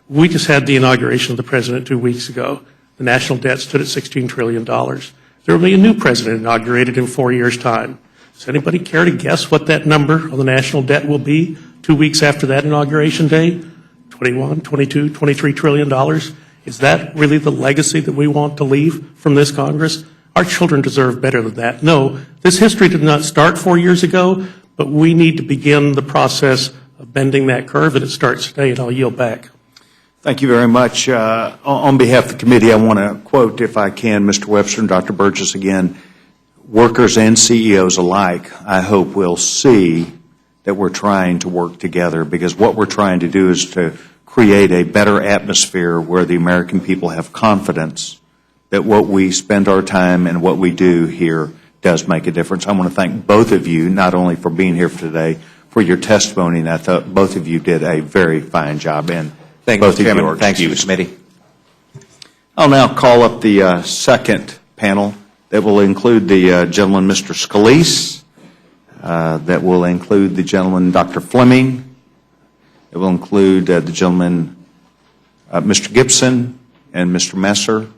Speaker 11: We just had the inauguration of the President 2 weeks ago. The national debt stood at $16 trillion. There will be a new President inaugurated in 4 years' time. Does anybody care to guess what that number on the national debt will be? 2 weeks after that inauguration day, 21, 22, 23 trillion dollars. Is that really the legacy that we want to leave from this Congress? Our children deserve better than that. No, this history did not start 4 years ago, but we need to begin the process of bending that curve, and it starts today, and I'll yield back.
Speaker 1: Thank you very much. On behalf of the committee, I want to quote, if I can, Mr. Webster and Dr. Burgess again. Workers and CEOs alike, I hope, will see that we're trying to work together, because what we're trying to do is to create a better atmosphere where the American people have confidence that what we spend our time and what we do here does make a difference. I want to thank both of you, not only for being here today, for your testimony, and I thought both of you did a very fine job. And
Speaker 2: thank
Speaker 1: both
Speaker 2: you,
Speaker 1: of you
Speaker 2: Chairman.
Speaker 1: are
Speaker 2: Thanks to the
Speaker 1: excused.
Speaker 2: committee.
Speaker 1: I'll now call up the second panel that will include the gentleman, Mr. Scalise, that will include the gentleman, Dr. Fleming. It will include the gentleman, Mr. Gibson, and Mr. Messer.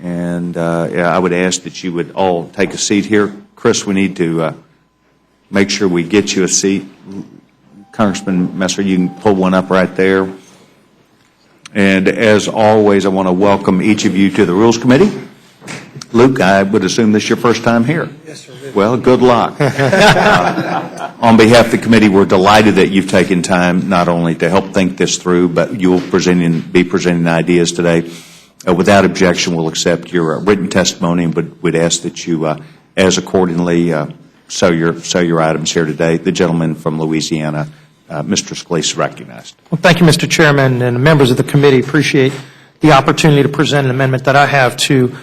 Speaker 1: And I would ask that you would all take a seat here. Chris, we need to make sure we get you a seat. Congressman Messer, you can pull one up right there. And as always, I want to welcome each of you to the Rules Committee. Luke, I would assume this is your first time here.
Speaker 12: Yes, sir.
Speaker 1: Well, good luck. On behalf of the committee, we're delighted that you've taken time not only to help think this through, but you'll be presenting ideas today. Without objection, we'll accept your written testimony, but we'd ask that you, as accordingly, sow your items here today. The gentleman from Louisiana, Mr. Scalise, recognized.
Speaker 12: Well, thank you, Mr. Chairman, and members of the committee. Appreciate the opportunity to present an amendment that I have to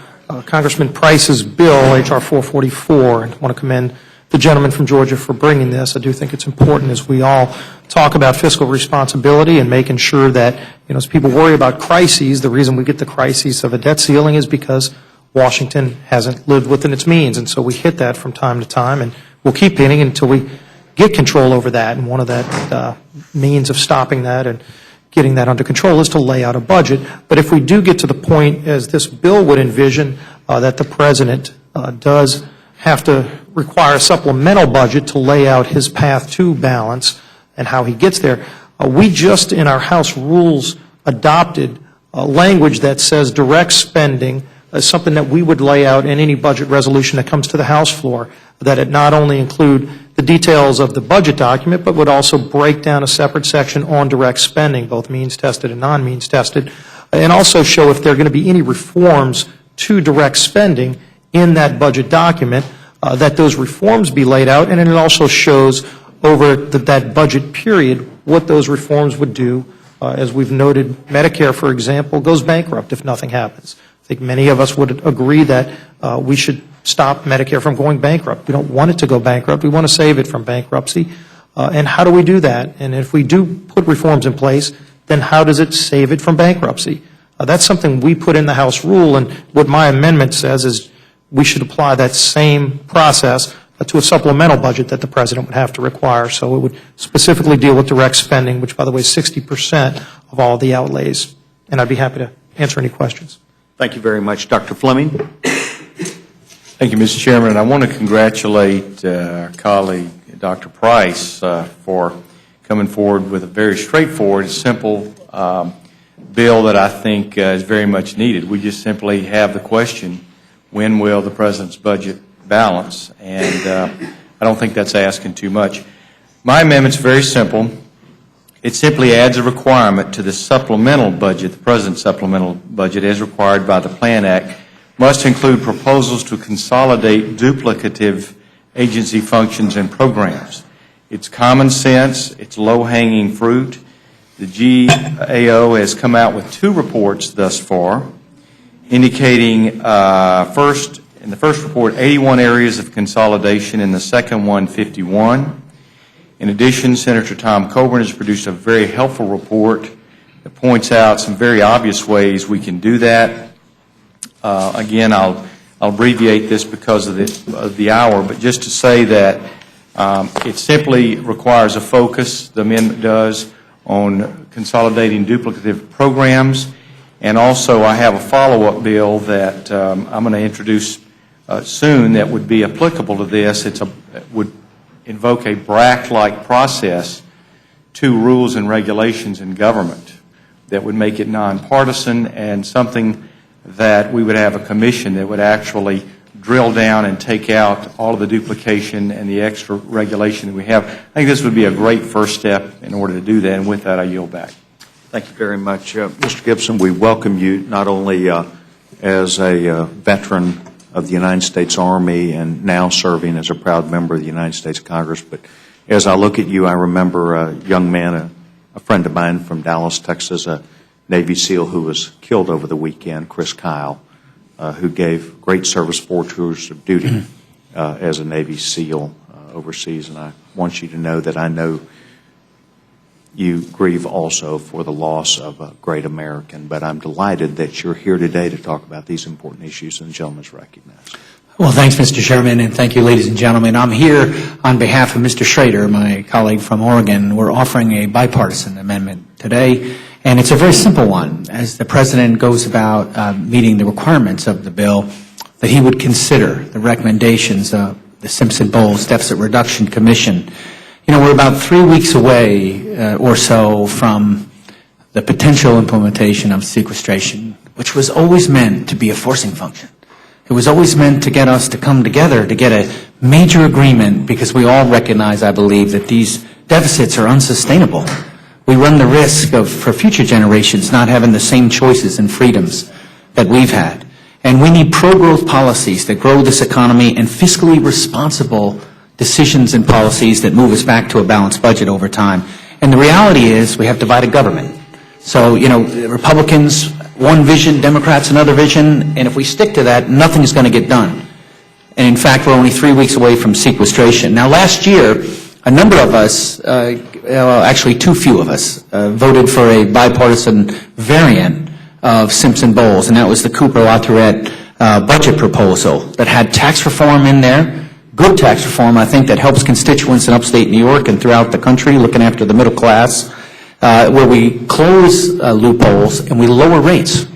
Speaker 12: Congressman Price's bill, H.R. 444. I want to commend the gentleman from Georgia for bringing this. I do think it's important as we all talk about fiscal responsibility and making sure that, as people worry about crises, the reason we get the crises of a debt ceiling is because Washington hasn't lived within its means. And so we hit that from time to time, and we'll keep hitting until we get control over that. And one of that means of stopping that and getting that under control is to lay out a budget. But if we do get to the point, as this bill would envision, that the President does have to require a supplemental budget to lay out his path to balance and how he gets there, we just in our House rules adopted language that says direct spending is something that we would lay out in any budget resolution that comes to the House floor, that it not only include the details of the budget document, but would also break down a separate section on direct spending, both means tested and non-means tested, and also show if there are going to be any reforms to direct spending in that budget document, that those reforms be laid out, and it also shows over that budget period what those reforms would do. As we've noted, Medicare, for example, goes bankrupt if nothing happens. I think many of us would agree that we should stop Medicare from going bankrupt. We don't want it to go bankrupt. We want to save it from bankruptcy. And how do we do that? And if we do put reforms in place, then how does it save it from bankruptcy? That's something we put in the House rule, and what my amendment says is we should apply that same process to a supplemental budget that the President would have to require. So it would specifically deal with direct spending, which, by the way, is 60% of all the outlays. And I'd be happy to answer any questions.
Speaker 1: Thank you very much. Dr. Fleming.
Speaker 13: Thank you, Mr. Chairman. I want to congratulate our colleague, Dr. Price, for coming forward with a very straightforward, simple bill that I think is very much needed. We just simply have the question, when will the President's budget balance? And I don't think that's asking too much. My amendment's very simple. It simply adds a requirement to the supplemental budget, the President's supplemental budget, as required by the Plan Act, must include proposals to consolidate duplicative agency functions and programs. It's common sense. It's low-hanging fruit. The GAO has come out with 2 reports thus far, indicating in the first report, 81 areas of consolidation, in the second one, 51. In addition, Senator Tom Coburn has produced a very helpful report that points out some very obvious ways we can do that. Again, I'll abbreviate this because of the hour, but just to say that it simply requires a focus, the amendment does, on consolidating duplicative programs. And also, I have a follow-up bill that I'm going to introduce soon that would be applicable to this. It would invoke a BRAC-like process to rules and regulations in government that would make it nonpartisan and something that we would have a commission that would actually drill down and take out all of the duplication and the extra regulation that we have. I think this would be a great first step in order to do that, and with that, I yield back.
Speaker 1: Thank you very much. Mr. Gibson, we welcome you not only as a veteran of the United States Army and now serving as a proud member of the United States Congress, but as I look at you, I remember a young man, a friend of mine from Dallas, Texas, a Navy SEAL who was killed over the weekend, Chris Kyle, who gave great service 4 tours of duty as a Navy SEAL overseas. And I want you to know that I know you grieve also for the loss of a great American, but I'm delighted that you're here today to talk about these important issues, and the gentleman's recognized.
Speaker 14: Well, thanks, Mr. Chairman, and thank you, ladies and gentlemen. I'm here on behalf of Mr. Schrader, my colleague from Oregon. We're offering a bipartisan amendment today, and it's a very simple one. As the President goes about meeting the requirements of the bill, that he would consider the recommendations of the Simpson-Bowles Deficit Reduction Commission. You know, we're about 3 weeks away or so from the potential implementation of sequestration, which was always meant to be a forcing function. It was always meant to get us to come together to get a major agreement, because we all recognize, I believe, that these deficits are unsustainable. We run the risk of, for future generations, not having the same choices and freedoms that we've had. And we need pro-growth policies that grow this economy and fiscally responsible decisions and policies that move us back to a balanced budget over time. And the reality is we have divided government. So, you know, Republicans, one vision, Democrats, another vision, and if we stick to that, nothing is going to get done. And in fact, we're only 3 weeks away from sequestration. Now, last year, a number of us, actually too few of us, voted for a bipartisan variant of Simpson-Bowles, and that was the Cooper-Latourette budget proposal that had tax reform in there. Good tax reform, I think, that helps constituents in upstate New York and throughout the country, looking after the middle class, where we close loopholes and we lower rates.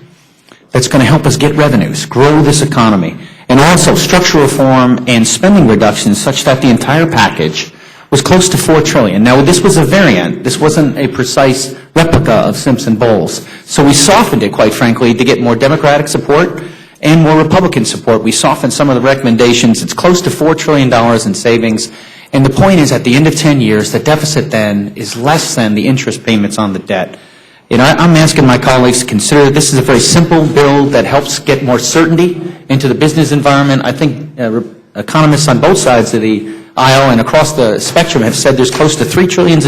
Speaker 14: That's going to help us get revenues, grow this economy, and also structural reform and spending reductions such that the entire package was close to $4 trillion. Now, this was a variant. This wasn't a precise replica of Simpson-Bowles. So we softened it, quite frankly, to get more Democratic support and more Republican support. We softened some of the recommendations. It's close to $4 trillion in savings. And the point is, at the end of 10 years, the deficit then is less than the interest payments on the debt. You know, I'm asking my colleagues to consider this is a very simple bill that helps get more certainty into the business environment. I think economists on both sides of the aisle and across the spectrum have said there's close to $3 trillion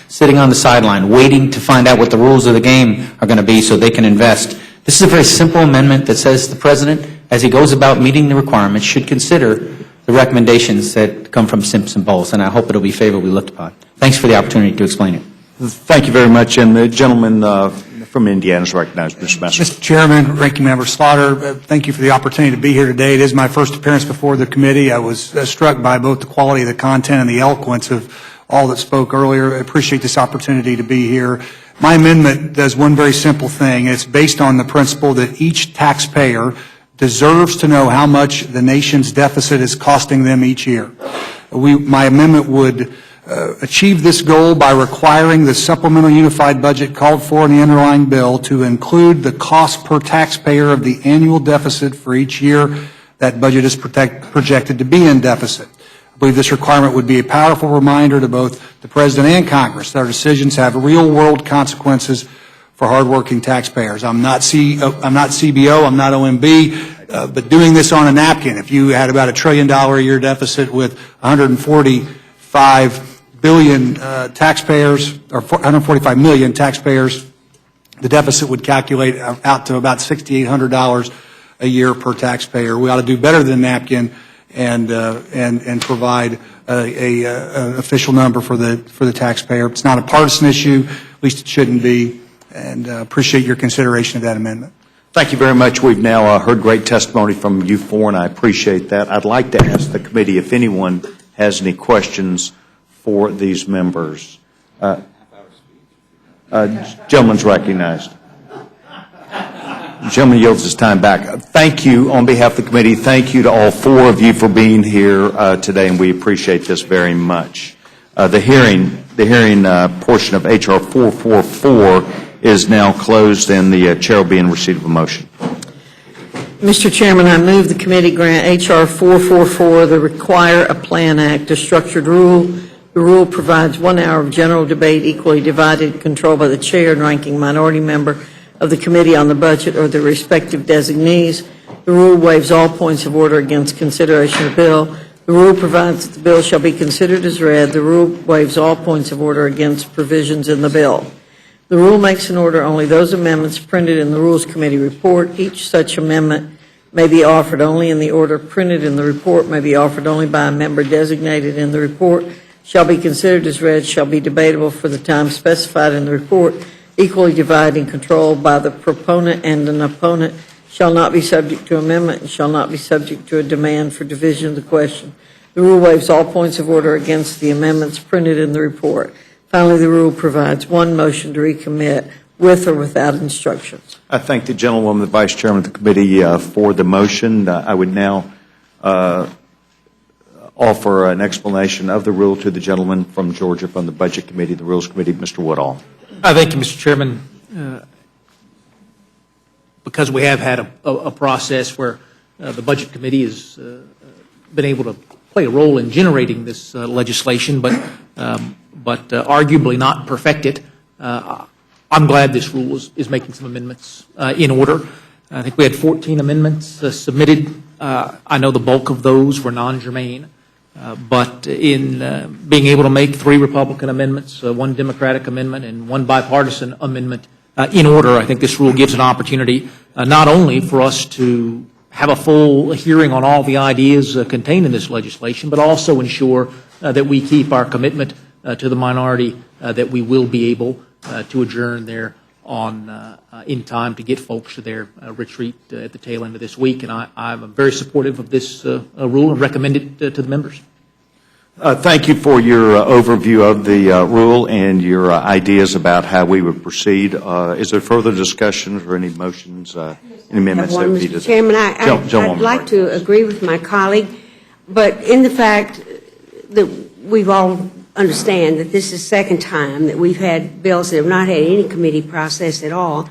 Speaker 14: sitting on the sideline waiting to find out what the rules of the game are going to be so they can invest. This is a very simple amendment that says the President, as he goes about meeting the requirements, should consider the recommendations that come from Simpson-Bowles, and I hope it will be favorably looked upon. Thanks for the opportunity to explain it.
Speaker 1: Thank you very much. And the gentleman from Indiana is recognized, Mr. Messer.
Speaker 15: Mr. Chairman, Ranking Member Slaughter, thank you for the opportunity to be here today. It is my first appearance before the committee. I was struck by both the quality of the content and the eloquence of all that spoke earlier. I appreciate this opportunity to be here. My amendment does one very simple thing. It's based on the principle that each taxpayer deserves to know how much the nation's deficit is costing them each year. My amendment would achieve this goal by requiring the supplemental unified budget called for in the underlying bill to include the cost per taxpayer of the annual deficit for each year that budget is projected to be in deficit. I believe this requirement would be a powerful reminder to both the President and Congress that our decisions have real-world consequences for hardworking taxpayers. I'm not CBO, I'm not OMB, but doing this on a napkin, if you had about $1 trillion a year deficit with 145 billion taxpayers, or 145 million taxpayers, the deficit would calculate out to about $6,800 a year per taxpayer. We ought to do better than napkin and provide an official number for the taxpayer. It's not a partisan issue, at least it shouldn't be, and appreciate your consideration of that amendment.
Speaker 1: Thank you very much. We've now heard great testimony from you four, and I appreciate that. I'd like to ask the committee if anyone has any questions for these members. Gentleman's recognized. The gentleman yields his time back. Thank you on behalf of the committee. Thank you to all four of you for being here today, and we appreciate this very much. The hearing the hearing portion of H.R. 444 is now closed, and the chair will be in receipt of a motion.
Speaker 16: Mr. Chairman, I move the committee grant H.R. 444, the Require a Plan Act, a structured rule. The rule provides 1 hour of general debate equally divided, controlled by the chair and ranking minority member of the Committee on the Budget or their respective designees. The rule waives all points of order against consideration of the bill. The rule provides that the bill shall be considered as read. The rule waives all points of order against provisions in the bill. The rule makes an order only those amendments printed in the Rules Committee report. Each such amendment may be offered only in the order printed in the report, may be offered only by a member designated in the report, shall be considered as read, shall be debatable for the time specified in the report, equally divided and controlled by the proponent and an opponent, shall not be subject to amendment, and shall not be subject to a demand for division of the question. The rule waives all points of order against the amendments printed in the report. Finally, the rule provides one motion to recommit with or without instructions.
Speaker 1: I thank the gentlewoman, the vice chairman of the committee, for the motion. I would now offer an explanation of the rule to the gentleman from Georgia from the Budget Committee, the Rules Committee, Mr. Woodall.
Speaker 6: Thank you, Mr. Chairman. Because we have had a process where the Budget Committee has been able to play a role in generating this legislation, but arguably not perfect it, I'm glad this rule is making some amendments in order. I think we had 14 amendments submitted. I know the bulk of those were non-germane. But in being able to make 3 Republican amendments, 1 Democratic amendment, and 1 bipartisan amendment in order, I think this rule gives an opportunity not only for us to have a full hearing on all the ideas contained in this legislation, but also ensure that we keep our commitment to the minority that we will be able to adjourn there on in time to get folks to their retreat at the tail end of this week. And I'm very supportive of this rule and recommend it to the members.
Speaker 1: Thank you for your overview of the rule and your ideas about how we would proceed. Is there further discussion or any motions, any amendments that would be
Speaker 5: Mr. Chairman, I'd like to agree with my colleague, but in the fact that we've all understand that this is the second time that we've had bills that have not had any committee process at all,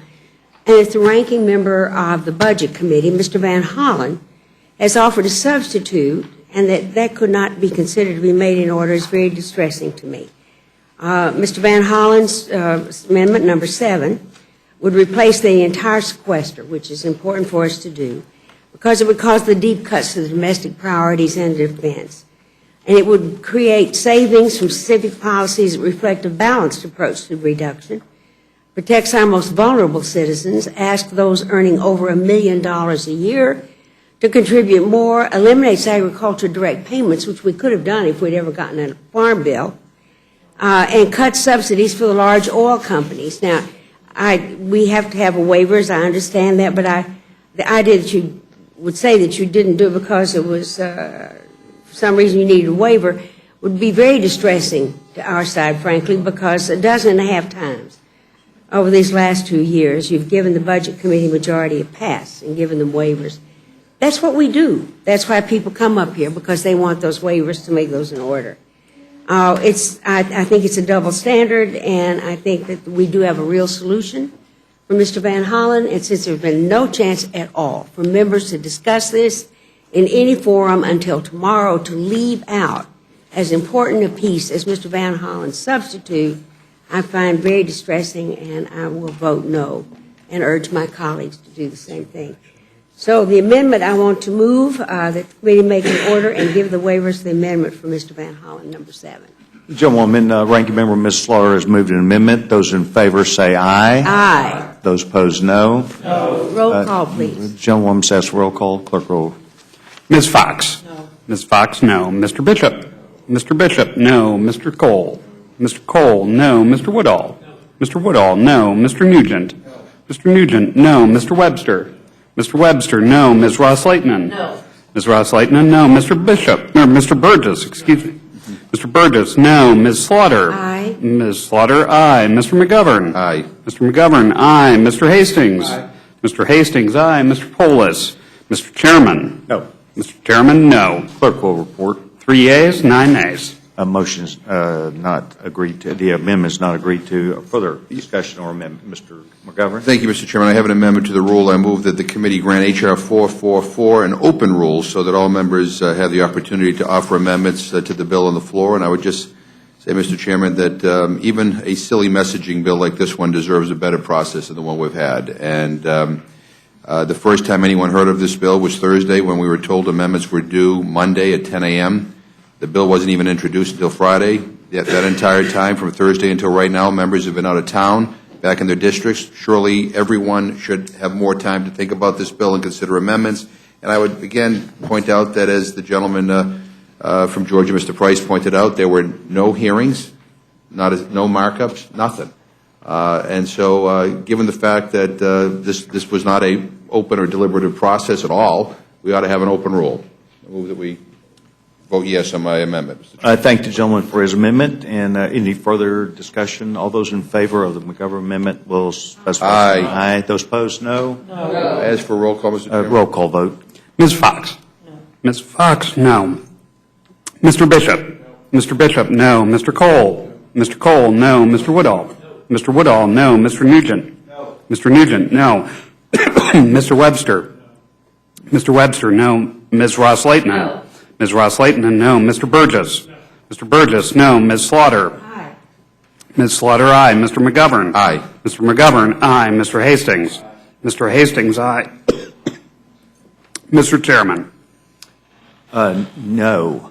Speaker 5: and if the ranking member of the Budget Committee, Mr. Van Hollen, has offered a substitute and that could not be considered to be made in order is very distressing to me. Mr. Van Hollen's amendment number 7 would replace the entire sequester, which is important for us to do, because it would cause the deep cuts to the domestic priorities and defense. And it would create savings from specific policies that reflect a balanced approach to reduction, protects our most vulnerable citizens, ask those earning over $1 million a year to contribute more, eliminates agriculture direct payments, which we could have done if we'd ever gotten a farm bill, and cuts subsidies for the large oil companies. Now, we have to have a waiver, as I understand that, but the idea that you would say that you didn't do it because it was for some reason you needed a waiver would be very distressing to our side, frankly, because 12.5 times over these last 2 years you've given the Budget Committee majority a pass and given them waivers. That's what we do. That's why people come up here, because they want those waivers to make those in order. I think it's a double standard, and I think that we do have a real solution for Mr. Van Hollen, and since there's been no chance at all for members to discuss this in any forum until tomorrow, to leave out as important a piece as Mr. Van Hollen's substitute, I find very distressing, and I will vote no and urge my colleagues to do the same thing. So the amendment I want to move, that the committee make an order and give the waivers to the amendment for Mr. Van Hollen, number 7.
Speaker 1: Gentlewoman, Ranking Member Ms. Slaughter has moved an amendment. Those in favor say aye.
Speaker 5: Aye.
Speaker 1: Those opposed, no.
Speaker 5: No. Roll call, please.
Speaker 1: Gentlewoman says roll call. Clerk roll.
Speaker 17: Ms. Fox? No. Ms. Fox, no. Mr. Bishop? Mr. Bishop, no. Mr. Cole? Mr. Cole, no. Mr. Woodall? No. Mr. Woodall, no. Mr. Nugent? No. Mr. Nugent, no. Mr. Webster? Mr. Webster, no. Ms. Ross-Lehtinen? No. Ms. Ross-Lehtinen, no. Mr. Bishop? Or Mr. Burgess, excuse me. Mr. Burgess, no. Ms. Slaughter?
Speaker 5: Aye.
Speaker 17: Ms. Slaughter, aye. Mr. McGovern?
Speaker 7: Aye.
Speaker 17: Mr. McGovern, aye. Mr. Hastings? Aye. Mr. Hastings, aye. Mr. Polis? Mr. Chairman?
Speaker 1: No.
Speaker 17: Mr. Chairman, no.
Speaker 1: Clerk will report.
Speaker 17: 3 yeas, 9 nays.
Speaker 1: motion is not agreed to, the amendment is not agreed to. Further discussion or amendment, Mr. McGovern?
Speaker 7: Thank you, Mr. Chairman. I have an amendment to the rule. I move that the committee grant H.R. 444 an open rule so that all members have the opportunity to offer amendments to the bill on the floor. And I would just say, Mr. Chairman, that even a silly messaging bill like this one deserves a better process than the one we've had. And the first time anyone heard of this bill was Thursday when we were told amendments were due Monday at 10 a.m. The bill wasn't even introduced until Friday. That entire time, from Thursday until right now, members have been out of town, back in their districts. Surely everyone should have more time to think about this bill and consider amendments. And I would again point out that, as the gentleman from Georgia, Mr. Price, pointed out, there were no hearings, no markups, nothing. And so given the fact that this was not a open or deliberative process at all, we ought to have an open rule. I move that we vote yes on my amendment.
Speaker 1: I thank the gentleman for his amendment. And any further discussion? All those in favor of the McGovern amendment will specify.
Speaker 7: Aye.
Speaker 1: Aye. Those opposed, no.
Speaker 7: No. As for roll call, Mr. Chairman.
Speaker 1: Roll call vote.
Speaker 17: Ms. Fox? No. Ms. Fox, no. Mr. Bishop? No. Mr. Bishop, no. Mr. Cole? Mr. Cole, no. Mr. Woodall? No. Mr. Woodall, no. Mr. Nugent? No. Mr. Nugent, no. Mr. Webster? No. Mr. Webster, no. Ms. Ross-Layton? No. Ms. Ross-Layton, no. Mr. Burgess? No. Mr. Burgess, no. Ms. Slaughter?
Speaker 5: Aye.
Speaker 17: Ms. Slaughter, aye. Mr. McGovern?
Speaker 7: Aye.
Speaker 17: Mr. McGovern, aye. Mr. Hastings? Aye. Mr. Hastings, aye. Mr. Chairman?
Speaker 1: No.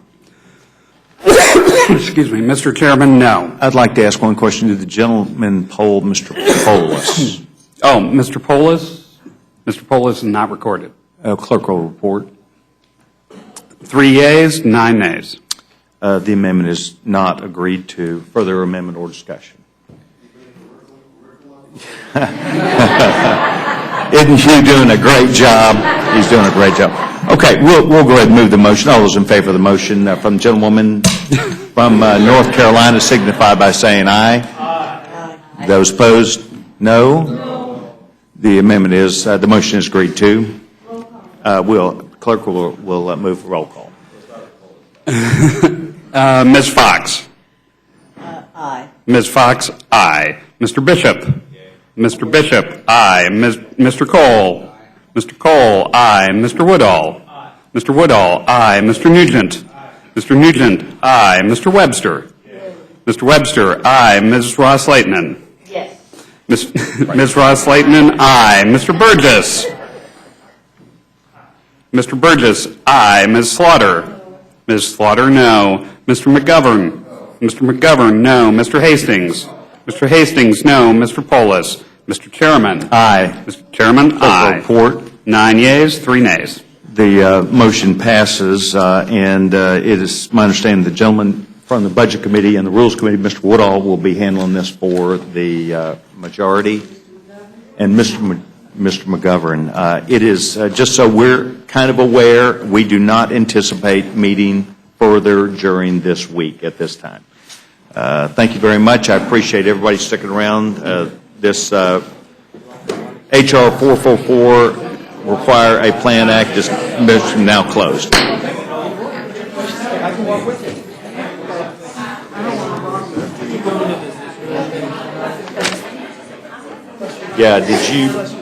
Speaker 17: Excuse me, Mr. Chairman, no.
Speaker 1: I'd like to ask one question. Did the gentleman poll Mr. Polis?
Speaker 17: Oh, Mr. Polis? Mr. Polis is not recorded.
Speaker 1: Clerk will report.
Speaker 17: 3 yeas, 9 nays.
Speaker 1: The amendment is not agreed to. Further amendment or discussion? Isn't you doing a great job? He's doing a great job. Okay, we'll go ahead and move the motion. All those in favor of the motion from the gentlewoman from North Carolina signify by saying aye. Aye. Those opposed, no. No. The amendment is, the motion is agreed to. Clerk will move roll call.
Speaker 17: Ms. Fox?
Speaker 5: Aye.
Speaker 17: Ms. Fox, aye. Mr. Bishop? Mr. Bishop, aye. Mr. Cole? Aye. Mr. Cole, aye. Mr. Woodall? Aye. Mr. Woodall, aye. Mr. Nugent? Aye. Mr. Nugent, aye. Mr. Webster? Yes. Mr. Webster, aye. Ms. Ross-Layton?
Speaker 5: Yes.
Speaker 17: Ms. Ross-Layton, aye. Mr. Burgess? Mr. Burgess, aye. Ms. Slaughter? Ms. Slaughter, no. Mr. McGovern? Mr. McGovern, no. Mr. Hastings? Mr. Hastings, no. Mr. Polis? Mr. Chairman?
Speaker 1: Aye.
Speaker 17: Mr. Chairman, aye.
Speaker 1: Report.
Speaker 17: 9 yeas, 3 nays.
Speaker 1: The motion passes, and it is my understanding the gentleman from the Budget Committee and the Rules Committee, Mr. Woodall, will be handling this for the majority. And Mr. McGovern, it is, just so we're kind of aware, we do not anticipate meeting further during this week at this time. Thank you very much. I appreciate everybody sticking around. This H.R. 444 require a plan act is now closed. Yeah, did you?